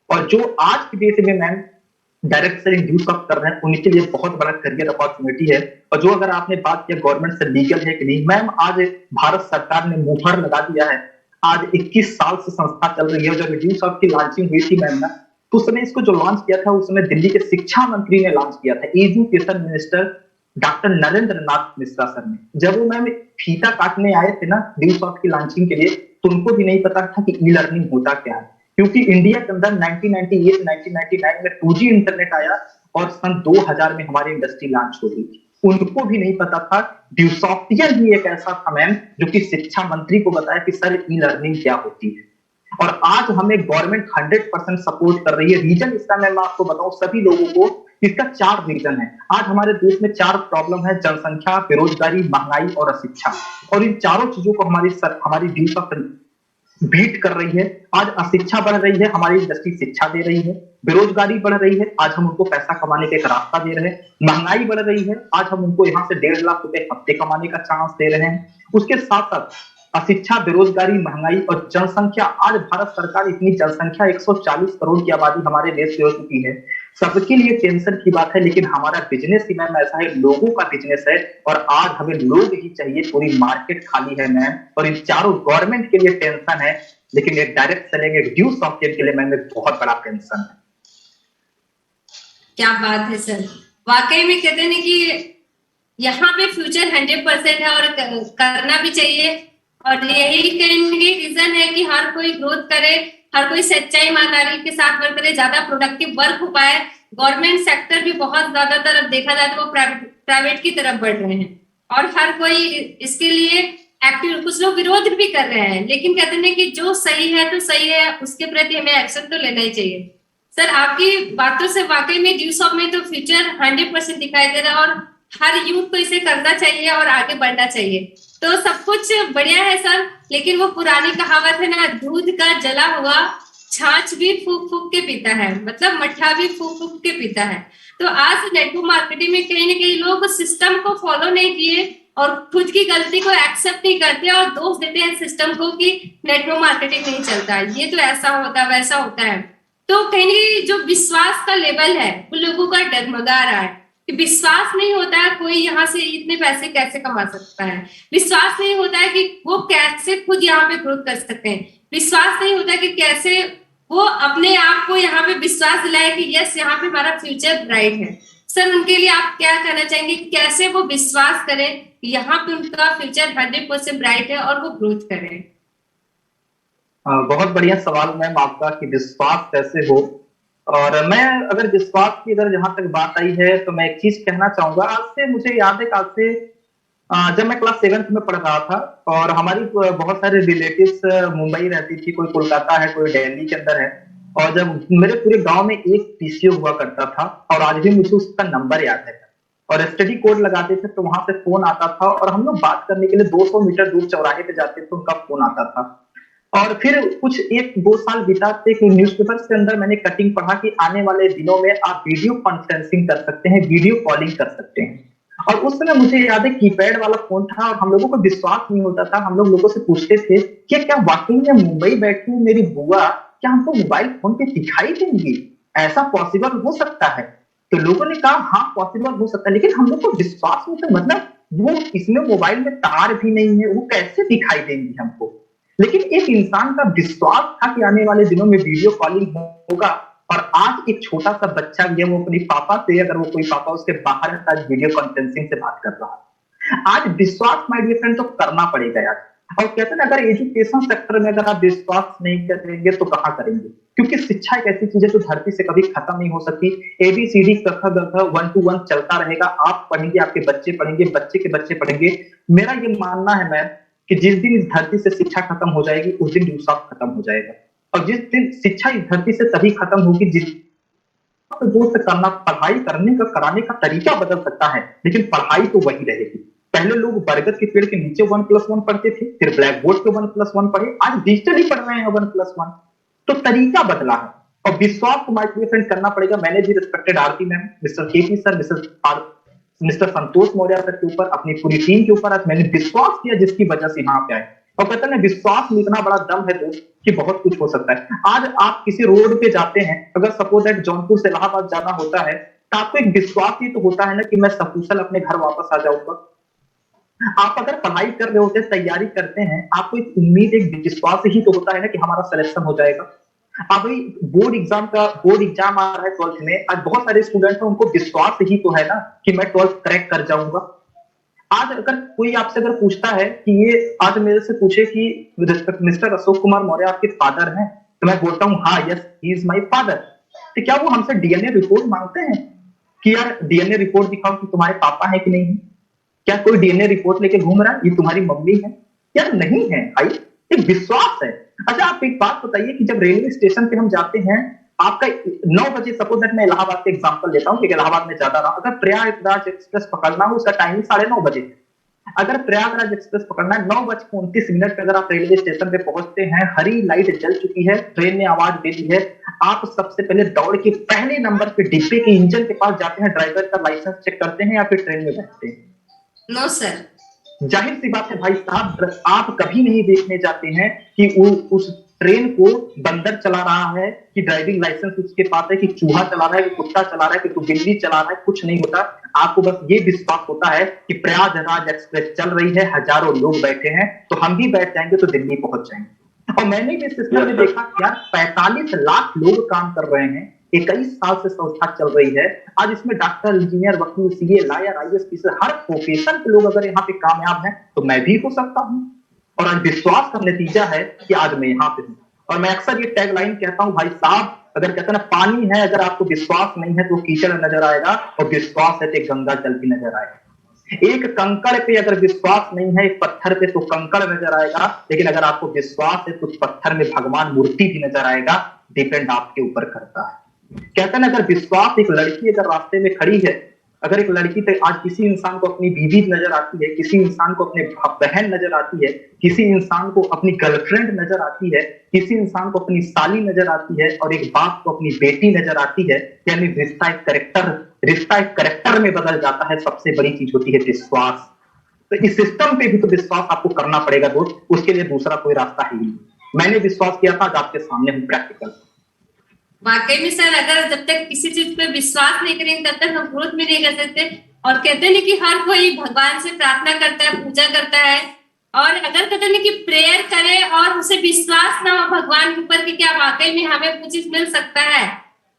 और जो आज की डेट में मैम डायरेक्ट सेलिंग ड्यूज कर रहे हैं, उनके लिए बहुत बड़ा करियर अपॉर्चुनिटी है। और जो अगर आपने बात किया गवर्नमेंट से लीगल है कि नहीं, मैम आज भारत सरकार ने मुहर लगा दिया है। आज 21 साल से संस्था चल रही है। जब ड्यूज की लॉन्चिंग हुई थी मैम ना, तो उस समय इसको जो लॉन्च किया था, उस समय दिल्ली के शिक्षा मंत्री ने लॉन्च किया था, एजुकेशन मिनिस्टर डॉक्टर नरेंद्र नाथ मिश्रा सर ने। जब वो मैम फीता काटने आए थे ना ड्यूसॉफ्ट की लॉन्चिंग के लिए, तो उनको भी नहीं पता था कि ई लर्निंग होता क्या है, क्योंकि इंडिया के अंदर 1998-1999 में 2G इंटरनेट आया और सन 2000 में हमारी इंडस्ट्री लॉन्च हो गई। उनको भी नहीं पता था। ड्यूसॉफ्टियर ही एक ऐसा था मैम जो कि शिक्षा मंत्री को बताया कि सर ई लर्निंग क्या होती है, और आज हमें गवर्नमेंट 100% सपोर्ट कर रही है। रीजन इसका मैं आपको बताऊं सभी लोगों को, इसका 4 रीजन है। आज हमारे देश में 4 प्रॉब्लम है: जनसंख्या, बेरोजगारी, महंगाई और अशिक्षा। और इन चारों चीजों को हमारी ड्यूसॉफ्ट बीट कर रही है। आज अशिक्षा बढ़ रही है, हमारी इंडस्ट्री शिक्षा दे रही है। बेरोजगारी बढ़ रही है, आज हम उनको पैसा कमाने का एक रास्ता दे रहे हैं। महंगाई बढ़ रही है, आज हम उनको यहाँ से 1.5 लाख रुपए हफ्ते कमाने का चांस दे रहे हैं। उसके साथ साथ अशिक्षा, बेरोजगारी, महंगाई और जनसंख्या। आज भारत सरकार इतनी जनसंख्या 140 करोड़ की आबादी हमारे देश की हो चुकी है, सबके लिए टेंशन की बात है। लेकिन हमारा बिजनेस ही मैम ऐसा है, लोगों का बिजनेस है, और आज हमें लोग ही चाहिए, पूरी मार्केट खाली है मैम। और इन चारों गवर्नमेंट के लिए टेंशन है, लेकिन एक डायरेक्ट सेलिंग, एक ड्यू सॉफ्टवेयर के लिए मैम एक बहुत बड़ा टेंशन है। क्या बात है सर, वाकई में कहते हैं कि यहाँ पे फ्यूचर 100% है और करना भी चाहिए। और यही कहेंगे रीजन है कि हर कोई ग्रोथ करे, हर कोई सच्चाई ईमानदारी के साथ वर्क करे, ज्यादा प्रोडक्टिव वर्क हो पाए। गवर्नमेंट सेक्टर भी बहुत ज्यादातर अब देखा जाए तो वो प्राइवेट की तरफ बढ़ रहे हैं और हर कोई इसके लिए एक्टिव। कुछ लोग विरोध भी कर रहे हैं, लेकिन कहते हैं कि जो सही है तो सही है, उसके प्रति हमें एक्शन तो लेना ही चाहिए। सर आपकी बातों से वाकई में ड्यूसॉफ्ट में तो फ्यूचर 100% दिखाई दे रहा है और हर यूथ को इसे करना चाहिए और आगे बढ़ना चाहिए। तो सब कुछ बढ़िया है सर, लेकिन वो पुरानी कहावत है ना, दूध का जला हुआ छाछ भी फूक फूक के पीता है, मतलब मट्ठा भी फूक फूक के पीता है। तो आज नेटवर्क मार्केटिंग में कहीं ना कहीं लोग सिस्टम को फॉलो नहीं किए और खुद की गलती को एक्सेप्ट नहीं करते और दोष देते हैं सिस्टम को कि नेटवर्क मार्केटिंग नहीं चलता, ये तो ऐसा होता है वैसा होता है। तो कहीं ना कहीं जो विश्वास का लेवल है वो लोगों का डगमगा रहा है कि विश्वास नहीं होता है कोई यहाँ से इतने पैसे कैसे कमा सकता है, विश्वास नहीं होता है कि वो कैसे खुद यहाँ पे ग्रोथ कर सकते हैं, विश्वास नहीं होता है कि कैसे वो अपने आप को यहाँ पे विश्वास दिलाए कि यस यहाँ पे हमारा फ्यूचर ब्राइट है। सर उनके लिए आप क्या कहना चाहेंगे, कैसे वो विश्वास करें यहाँ पे उनका फ्यूचर 100% ब्राइट है और वो ग्रोथ करें? बहुत बढ़िया सवाल मैम आपका कि विश्वास कैसे हो। और मैं अगर विश्वास की अगर जहां तक बात आई है तो मैं एक चीज कहना चाहूंगा। आज से मुझे याद है कि आज से जब मैं क्लास 7th में पढ़ रहा था और हमारी बहुत सारे रिलेटिव्स मुंबई रहती थी, कोई कोलकाता है, कोई दिल्ली के अंदर है, और जब मेरे पूरे गांव में एक पीसीओ हुआ करता था और आज भी मुझे उसका नंबर याद है, और स्टडी कोड लगाते थे तो वहां से फोन आता था और हम लोग बात करने के लिए 200 मीटर दूर चौराहे पे जाते थे, उनका फोन आता था। और फिर कुछ 1-2 साल बिताते कि न्यूज़पेपर के अंदर मैंने कटिंग पढ़ा कि आने वाले दिनों में आप वीडियो कॉन्फ्रेंसिंग कर सकते हैं, वीडियो कॉलिंग कर सकते हैं। और उस समय मुझे याद है कीपैड वाला फोन था और हम लोगों को विश्वास नहीं होता था। हम लोग लोगों से पूछते थे कि क्या वाकई में मुंबई बैठी हुई मेरी बुआ क्या हमको मोबाइल फोन पे दिखाई देंगी, ऐसा पॉसिबल हो सकता है? तो लोगों ने कहा हाँ पॉसिबल हो सकता है, लेकिन हम लोग को विश्वास नहीं था, मतलब वो इसमें मोबाइल में तार भी नहीं है, वो कैसे दिखाई देंगी हमको। लेकिन एक इंसान का विश्वास था कि आने वाले दिनों में वीडियो कॉलिंग होगा। और आज एक छोटा सा बच्चा भी है, वो अपने पापा से, अगर वो कोई पापा उसके बाहर है, आज वीडियो कॉन्फ्रेंसिंग से बात कर रहा है। आज विश्वास माय डियर फ्रेंड तो करना पड़ेगा यार। और कहते हैं ना, अगर एजुकेशन सेक्टर में अगर आप विश्वास नहीं करेंगे तो कहाँ करेंगे, क्योंकि शिक्षा एक ऐसी चीज है जो धरती से कभी खत्म नहीं हो सकती। ABCD क ख ग घ 1 to 1 चलता रहेगा। आप पढ़ेंगे, आपके बच्चे पढ़ेंगे, बच्चे के बच्चे पढ़ेंगे। मेरा ये मानना है मैम कि जिस दिन इस धरती से शिक्षा खत्म हो जाएगी उस दिन ड्यूसॉफ्ट खत्म हो जाएगा। और जिस दिन शिक्षा इस धरती से तभी खत्म होगी जिस दोस्त करना, पढ़ाई करने का, कराने का तरीका बदल सकता है, लेकिन पढ़ाई तो वही रहेगी। पहले लोग बरगद के पेड़ के नीचे 1+1 पढ़ते थे, फिर ब्लैक बोर्ड पे 1+1 पढ़े, आज डिजिटली पढ़ रहे हैं 1+1। तो तरीका बदला है और विश्वास को माय डियर फ्रेंड करना पड़ेगा। मैंने भी respected Aarti ma'am, mister KP sir, mister Santosh Maurya sir के ऊपर, अपनी पूरी टीम के ऊपर आज मैंने विश्वास किया, जिसकी वजह से यहाँ पे आए। और कहते हैं विश्वास में इतना बड़ा दम है दोस्त कि बहुत कुछ हो सकता है। आज आप किसी रोड पे जाते हैं, अगर सपोज दैट जौनपुर से इलाहाबाद जाना होता है, तो आपको एक विश्वास ही तो होता है ना कि मैं सकुशल अपने घर वापस आ जाऊंगा। आप अगर पढ़ाई कर रहे होते हैं, तैयारी करते हैं, आपको एक उम्मीद, एक विश्वास ही तो होता है ना कि हमारा सिलेक्शन हो जाएगा। अब भाई बोर्ड एग्जाम आ रहा है 12th में। आज बहुत सारे स्टूडेंट हैं, उनको विश्वास ही तो है ना कि मैं 12th क्रैक कर जाऊंगा। आज अगर कोई आपसे अगर पूछता है कि ये आज मेरे से पूछे कि मिस्टर अशोक कुमार मौर्य आपके फादर हैं, तो मैं बोलता हूँ हाँ, yes he is my father. तो क्या वो हमसे डीएनए रिपोर्ट मांगते हैं कि यार डीएनए रिपोर्ट दिखाओ कि तुम्हारे पापा है कि नहीं है? क्या कोई डीएनए रिपोर्ट लेके घूम रहा है ये तुम्हारी मम्मी है? यार नहीं है भाई, एक विश्वास है। अच्छा आप एक बात बताइए कि जब रेलवे स्टेशन पे हम जाते हैं, आपका 9 बजे, सपोज दैट मैं इलाहाबाद का एग्जांपल लेता हूँ कि इलाहाबाद में ज्यादा रहा, अगर प्रयागराज एक्सप्रेस पकड़ना हो उसका टाइमिंग 9:30 बजे। अगर प्रयागराज एक्सप्रेस पकड़ना है 9:29 पे, अगर आप रेलवे स्टेशन पे पहुंचते हैं, हरी लाइट जल चुकी है, ट्रेन ने आवाज दे दी है, आप सबसे पहले दौड़ के पहले नंबर पे डिब्बे के इंजन के पास जाते हैं, ड्राइवर का लाइसेंस चेक करते हैं या फिर ट्रेन में बैठते हैं? No sir. जाहिर सी बात है भाई साहब, आप कभी नहीं देखने जाते हैं कि उस ट्रेन को बंदर चला रहा है, कि ड्राइविंग लाइसेंस उसके पास है, कि चूहा चला रहा है, कि कुत्ता चला रहा है, कि बिल्ली चला रहा है। कुछ नहीं होता। आपको बस ये विश्वास होता है कि प्रयागराज एक्सप्रेस चल रही है, हजारों लोग बैठे हैं, तो हम भी बैठ जाएंगे तो दिल्ली पहुंच जाएंगे। और मैंने भी सिस्टम में देखा कि यार 45 लाख लोग काम कर रहे हैं, 21 साल से संस्था चल रही है। आज इसमें डॉक्टर, इंजीनियर, वकील, सीए, लॉयर, आईएएस, हर प्रोफेशन के लोग अगर यहाँ पे कामयाब हैं तो मैं भी हो सकता हूँ। और आज विश्वास का नतीजा है कि आज मैं यहाँ पे हूँ। और मैं अक्सर ये टैगलाइन कहता हूँ भाई साहब, अगर कहते हैं ना पानी है, अगर आपको विश्वास नहीं है तो कीचड़ नजर आएगा, और विश्वास है तो गंगा जल भी नजर आएगा। एक कंकड़ पे अगर विश्वास नहीं है, एक पत्थर पे तो कंकड़ नजर आएगा, लेकिन अगर आपको विश्वास है तो उस पत्थर में भगवान मूर्ति भी नजर आएगा। डिपेंड आपके ऊपर करता है। कहते हैं ना, अगर विश्वास, एक लड़की अगर रास्ते में खड़ी है, अगर एक लड़की पे आज किसी इंसान को अपनी बीवी नजर आती है, किसी इंसान को अपने बहन नजर आती है, किसी इंसान को अपनी गर्लफ्रेंड नजर आती है, किसी इंसान को अपनी साली नजर आती है, और एक बाप को अपनी बेटी नजर आती है, यानी रिश्ता एक करेक्टर में बदल जाता है। सबसे बड़ी चीज होती है विश्वास। तो इस सिस्टम पे भी तो विश्वास आपको करना पड़ेगा दोस्त, उसके लिए दूसरा कोई रास्ता ही नहीं। मैंने विश्वास किया था, आज आपके सामने हूँ प्रैक्टिकल। वाकई में सर, अगर जब तक किसी चीज पे विश्वास नहीं करेंगे तब तक हम ग्रोथ भी नहीं कर सकते। और कहते हैं कि हर कोई भगवान से प्रार्थना करता है, पूजा करता है, और अगर कहते हैं कि प्रेयर करे और उसे विश्वास ना हो भगवान के ऊपर कि क्या वाकई में हमें कुछ चीज मिल सकता है,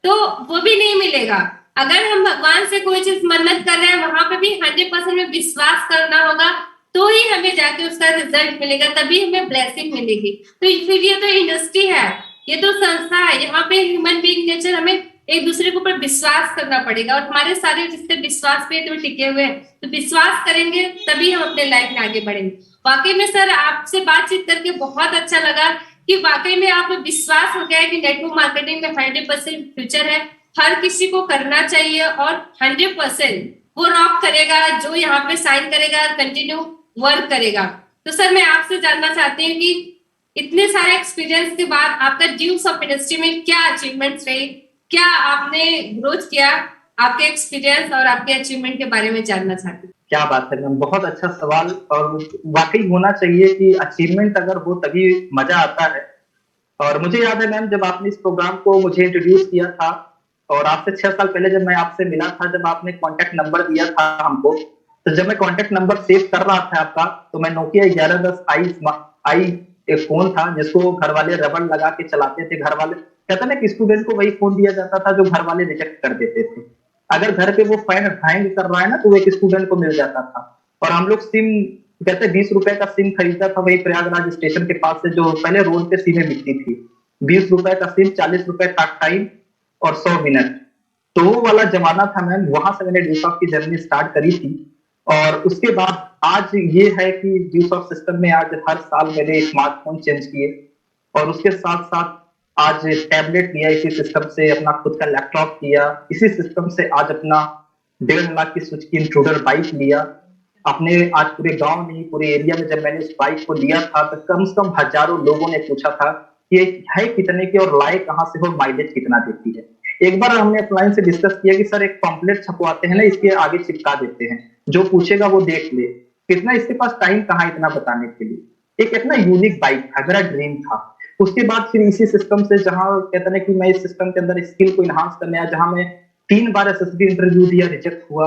तो वो भी नहीं मिलेगा। अगर हम भगवान से कोई चीज मन्नत कर रहे हैं, वहां पे भी 100% में विश्वास करना होगा, तो ही हमें जाके उसका रिजल्ट मिलेगा, तभी हमें ब्लेसिंग मिलेगी। तो फिर ये तो इंडस्ट्री है, ये तो संस्था है, यहाँ पे ह्यूमन बीइंग नेचर हमें एक दूसरे के ऊपर विश्वास करना पड़ेगा। और हमारे सारे जिससे विश्वास पे तो टिके हुए हैं, तो विश्वास करेंगे तभी हम अपने लाइफ में आगे बढ़ेंगे। वाकई में सर, आपसे बातचीत करके बहुत अच्छा लगा कि वाकई में आप विश्वास हो गया है कि नेटवर्क मार्केटिंग में 100% फ्यूचर है, हर किसी को करना चाहिए, और 100% वो रॉक करेगा जो यहाँ पे साइन करेगा, कंटिन्यू वर्क करेगा। तो सर, मैं आपसे जानना चाहती हूँ कि इतने सारे एक्सपीरियंस के बाद आपका ड्यूस ऑफ इंडस्ट्री में क्या अचीवमेंट्स रही, क्या आपने ग्रोथ किया, आपके एक्सपीरियंस और आपके अचीवमेंट के बारे में जानना चाहती हूँ। क्या बात है मैम, बहुत अच्छा सवाल। और वाकई होना चाहिए कि अचीवमेंट अगर हो तभी मजा आता है। और मुझे याद है मैम, जब आपने इस प्रोग्राम को मुझे इंट्रोड्यूस किया था, और आज से 6 साल पहले जब मैं आपसे मिला था, जब आपने कॉन्टेक्ट नंबर दिया था हमको, तो जब मैं कॉन्टेक्ट नंबर सेव कर रहा था आपका, तो मैं नोकिया 1110 आई एक फोन था जिसको घर वाले रबड़ लगा के चलाते थे। घर वाले कहते ना कि स्टूडेंट को वही फोन दिया जाता था जो घर वाले रिजेक्ट कर देते थे। अगर घर पे वो फैन हैंग कर रहा है ना, तो वो एक स्टूडेंट को मिल जाता था। और हम लोग सिम, कहते 20 रुपए का सिम खरीदा था वही प्रयागराज स्टेशन के पास से, जो पहले रोड पे सिमें बिकती थी। 20 रुपए का सिम, 40 रुपए टॉक टाइम और 100 मिनट, तो वो वाला जमाना था मैम। वहां से मैंने ड्यूसॉफ्ट की जर्नी स्टार्ट करी थी। और उसके बाद आज ये है कि ड्यूसॉफ्ट सिस्टम में आज हर साल मैंने स्मार्टफोन चेंज किए, और उसके साथ साथ आज टैबलेट लिया इसी सिस्टम से, अपना खुद का लैपटॉप लिया इसी सिस्टम से, आज अपना 1.5 लाख की सुजुकी इंट्रूडर बाइक लिया अपने। आज पूरे गांव नहीं, पूरे एरिया में जब मैंने उस बाइक को लिया था, तो कम से कम हजारों लोगों ने पूछा था कि ये है कितने की और लाए कहां से हो, माइलेज कितना देती है। एक बार हमने अपलाइन से डिस्कस किया कि सर एक पम्पलेट छपवाते हैं ना, इसके आगे चिपका देते हैं, जो पूछेगा वो देख ले। कितना इसके पास टाइम कहाँ इतना बताने के लिए। एक इतना यूनिक बाइक था, मेरा ड्रीम था। उसके बाद फिर इसी सिस्टम से, जहां कहते हैं कि मैं इस सिस्टम के अंदर स्किल को इनहांस करने आया, जहां मैं 3 बार एसएसबी इंटरव्यू दिया, रिजेक्ट हुआ।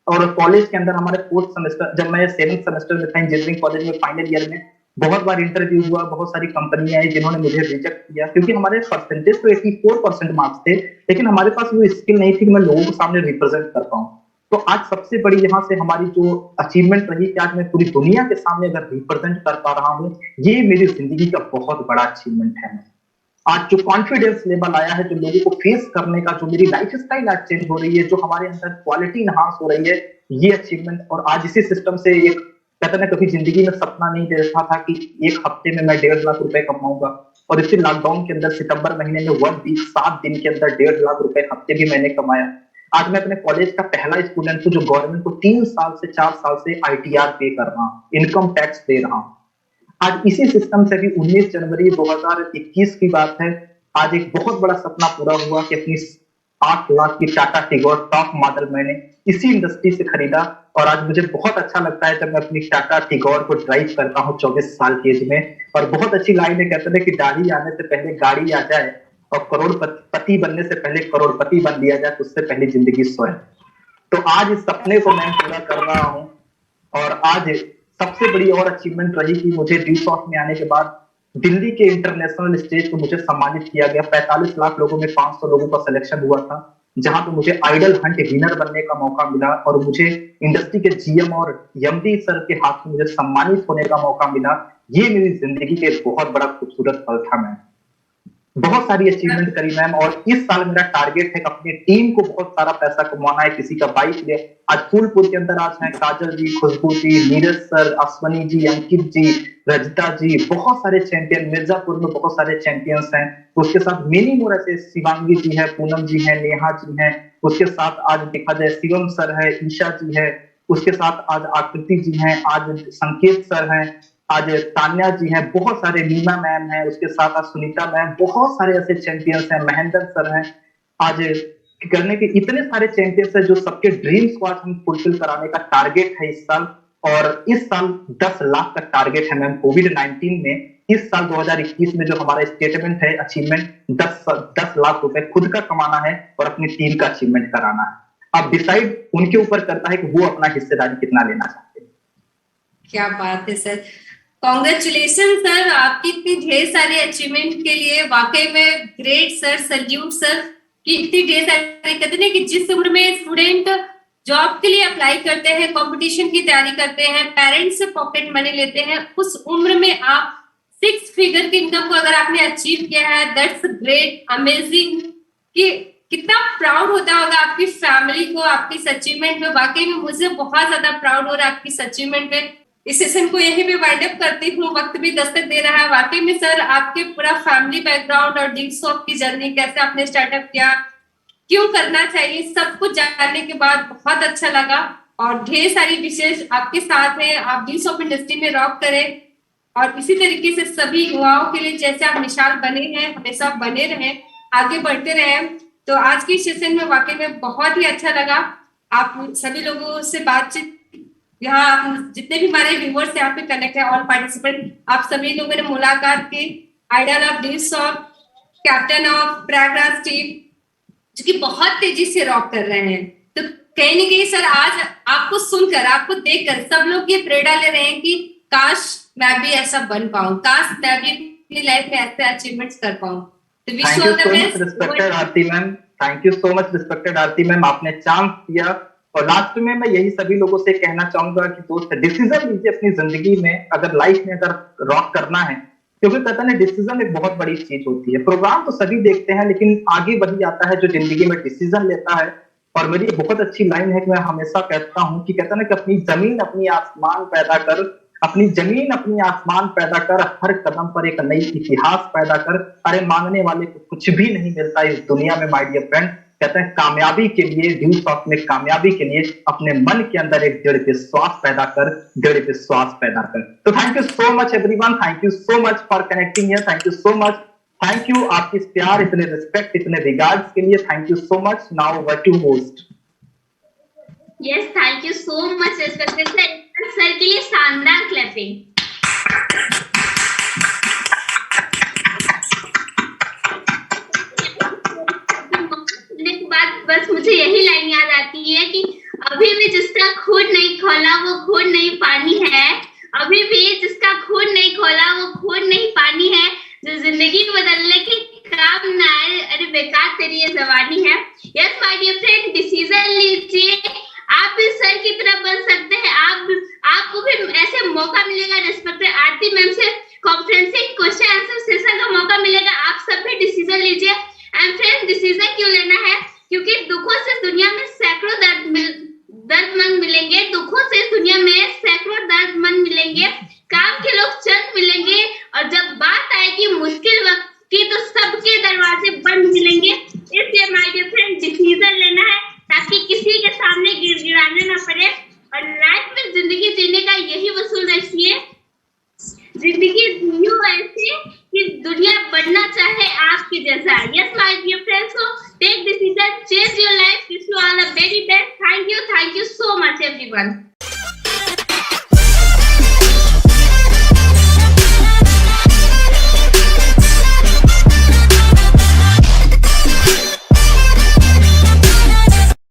और कॉलेज के अंदर हमारे 4th सेमेस्टर, जब मैं 7th सेमेस्टर में था इंजीनियरिंग कॉलेज में फाइनल ईयर में, बहुत बार इंटरव्यू हुआ, बहुत सारी कंपनियां आई जिन्होंने मुझे रिजेक्ट किया, क्योंकि हमारे परसेंटेज तो 84% मार्क्स थे, लेकिन हमारे पास वो स्किल नहीं थी कि मैं लोगों के सामने रिप्रेजेंट कर पाऊं। तो आज सबसे बड़ी यहाँ से हमारी जो अचीवमेंट रही कि आज मैं पूरी दुनिया के सामने अगर रिप्रेजेंट कर पा रहा हूँ, ये मेरी जिंदगी का बहुत बड़ा अचीवमेंट है। आज जो कॉन्फिडेंस लेवल आया है, जो लोगों को फेस करने का, जो मेरी लाइफ स्टाइल आज चेंज हो रही है, जो हमारे अंदर क्वालिटी इनहांस हो रही है, ये अचीवमेंट। और आज इसी सिस्टम से एक कहते ना, कभी जिंदगी में सपना नहीं देखा था कि एक हफ्ते में मैं 1.5 लाख रुपए कमाऊंगा, और इसी लॉकडाउन के अंदर सितंबर महीने में 1 वीक 7 दिन के अंदर 1.5 लाख रुपए हफ्ते भी मैंने कमाया। आज मैं अपने कॉलेज का पहला स्टूडेंट हूँ जो गवर्नमेंट को 3 साल से 4 साल से ITR पे कर रहा हूँ, इनकम टैक्स दे रहा हूँ। आज इसी सिस्टम से भी 19 जनवरी 2021 की बात है, आज एक बहुत बड़ा सपना पूरा हुआ कि अपनी 8 लाख की टाटा टिगोर टॉप मॉडल मैंने इसी इंडस्ट्री से खरीदा। और आज मुझे बहुत अच्छा लगता है जब मैं अपनी टाटा टिगोर को ड्राइव करता हूँ 24 साल की एज में। और बहुत अच्छी लाइन है, कहते हैं कि दाढ़ी आने से पहले गाड़ी आ जाए और करोड़पति बनने से पहले करोड़पति बन लिया जाए, तो उससे पहले जिंदगी स्वयं। तो आज इस सपने को मैं पूरा कर रहा हूँ। और आज सबसे बड़ी और अचीवमेंट रही कि मुझे ड्यूसॉफ्ट में आने के बाद दिल्ली के इंटरनेशनल स्टेज पे मुझे सम्मानित किया गया। 45 लाख लोगों में 500 लोगों का सिलेक्शन हुआ था, जहां पे मुझे आइडल हंट विनर बनने का मौका मिला, और मुझे इंडस्ट्री के GM और MD सर के हाथ में मुझे सम्मानित होने का मौका मिला। ये मेरी जिंदगी के बहुत बड़ा खूबसूरत पल था। मैम बहुत सारी अचीवमेंट करी मैम, और इस साल मेरा टारगेट है कि अपनी टीम को बहुत सारा पैसा कमाना है। किसी का बाइक ले, आज फूलपुर के अंदर आज हैं काजल जी, खुशबू जी, नीरज सर, अश्वनी जी, अंकित जी, रजिता जी, बहुत सारे चैंपियन। मिर्जापुर में बहुत सारे चैंपियंस हैं। उसके साथ मेनी मोर ऐसे, शिवांगी जी है, पूनम जी है, नेहा जी है। उसके साथ आज देखा जाए शिवम सर है, ईशा जी है। उसके साथ आज आकृति जी हैं, आज संकेत सर हैं, आज तान्या जी हैं, बहुत सारे मीमा मैम हैं। उसके साथ आज सुनीता मैम, बहुत सारे ऐसे चैंपियंस हैं, महेंद्र सर हैं। आज करने के इतने सारे चैंपियंस हैं जो सबके ड्रीम्स को आज हम फुलफिल कराने का टारगेट है इस साल। और इस साल 10 लाख का टारगेट है मैम। कोविड-19 में इस साल 2021 में जो हमारा स्टेटमेंट है अचीवमेंट, 10 लाख रुपए खुद का कमाना है और अपनी टीम का अचीवमेंट कराना है। अब डिसाइड उनके ऊपर करता है कि वो अपना हिस्सेदारी कितना लेना चाहते हैं। क्या बात है सर, कॉन्ग्रेचुलेशन सर आपकी इतनी ढेर सारी अचीवमेंट के लिए। वाकई में ग्रेट सर, सल्यूट सर कि इतनी ढेर सारी, कहते हैं कि जिस उम्र में स्टूडेंट जॉब के लिए अप्लाई करते हैं, कंपटीशन की तैयारी करते हैं, पेरेंट्स से पॉकेट मनी लेते हैं, उस उम्र में आप 6 फिगर की इनकम को अगर आपने अचीव किया है, दैट्स ग्रेट, अमेजिंग। कि कितना प्राउड होता होगा आपकी फैमिली को आपकी इस अचीवमेंट में। वाकई में मुझे बहुत ज्यादा प्राउड हो रहा है आपकी इस अचीवमेंट में। इस सेशन को यहीं पे वाइंड अप करती हूँ, वक्त भी दस्तक दे रहा है। वाकई में सर आपके पूरा फैमिली बैकग्राउंड और ड्यूसॉफ्ट की जर्नी, कैसे आपने स्टार्टअप किया, क्यों करना चाहिए, सब कुछ जानने के बाद बहुत अच्छा लगा। और ढेर सारी विशेष आपके साथ है, आप ड्यूसॉफ्ट इंडस्ट्री में रॉक करें और इसी तरीके से सभी युवाओं के लिए जैसे आप मिसाल बने हैं, हमेशा बने रहें, आगे बढ़ते रहें। तो आज की सेशन में वाकई में बहुत ही अच्छा लगा। आप सभी लोगों से बातचीत, यहाँ जितने भी हमारे व्यूअर्स यहाँ पे कनेक्ट है, ऑल पार्टिसिपेंट, आप सभी लोगों ने मुलाकात की। Idol of Dusoft, captain of Prayagraj team, जो कि बहुत तेजी से रॉक कर रहे हैं। तो कहीं ना कहीं सर आज आपको सुनकर, आपको देखकर सब लोग ये प्रेरणा ले रहे हैं कि काश मैं भी ऐसा बन पाऊं, काश मैं भी अपनी लाइफ में ऐसे अचीवमेंट्स कर पाऊं। तो wish you all the best. Respected Aarti ma'am, thank you so much respected Aarti ma'am, आपने चांस दिया। और लास्ट में मैं यही सभी लोगों से कहना चाहूंगा कि दोस्त डिसीजन लीजिए अपनी जिंदगी में, अगर लाइफ में अगर रॉक करना है, क्योंकि कहते हैं डिसीजन एक बहुत बड़ी चीज होती है। प्रोग्राम तो सभी देखते हैं, लेकिन आगे वही आता है जो जिंदगी में डिसीजन लेता है। और मेरी बहुत अच्छी लाइन है कि मैं हमेशा कहता हूँ कि कहते हैं कि अपनी जमीन अपनी आसमान पैदा कर, अपनी जमीन अपनी आसमान पैदा कर, हर कदम पर एक नई इतिहास पैदा कर। अरे मांगने वाले को कुछ भी नहीं मिलता इस दुनिया में माय डियर फ्रेंड। कहते हैं कामयाबी के लिए, ड्यूसॉफ्ट में कामयाबी के लिए अपने मन के अंदर एक दृढ़ विश्वास पैदा कर, दृढ़ विश्वास पैदा कर। तो thank you so much everyone, thank you so much for connecting here, thank you so much, thank you आपकी इस प्यार, इतने रिस्पेक्ट, इतने रिगार्ड्स के लिए, thank you so much. Now what to host. Yes, thank you so much respected sir के लिए शानदार क्लैपिंग। बस मुझे यही लाइन याद आती है कि अभी भी जिसका खून नहीं खोला वो खून नहीं पानी है, अभी भी जिसका खून नहीं खोला दुनिया में सैकड़ों दर्दमंद मिलेंगे, दुखों से इस दुनिया में सैकड़ों दर्दमंद मिलेंगे, काम के लोग चंद मिलेंगे, और जब बात आएगी मुश्किल वक्त की तो सबके दरवाजे बंद मिलेंगे। इसलिए माय डियर फ्रेंड, डिसीजन लेना है ताकि किसी के सामने गिड़गिड़ाना ना पड़े, और लाइफ में जिंदगी जीने का यही वसूल रखिए, जिंदगी जियो ऐसे कि दुनिया बढ़ना चाहे आपके जैसा। Yes my dear friends, so take decision, change your life, wish you all the very best. Thank you so much everyone.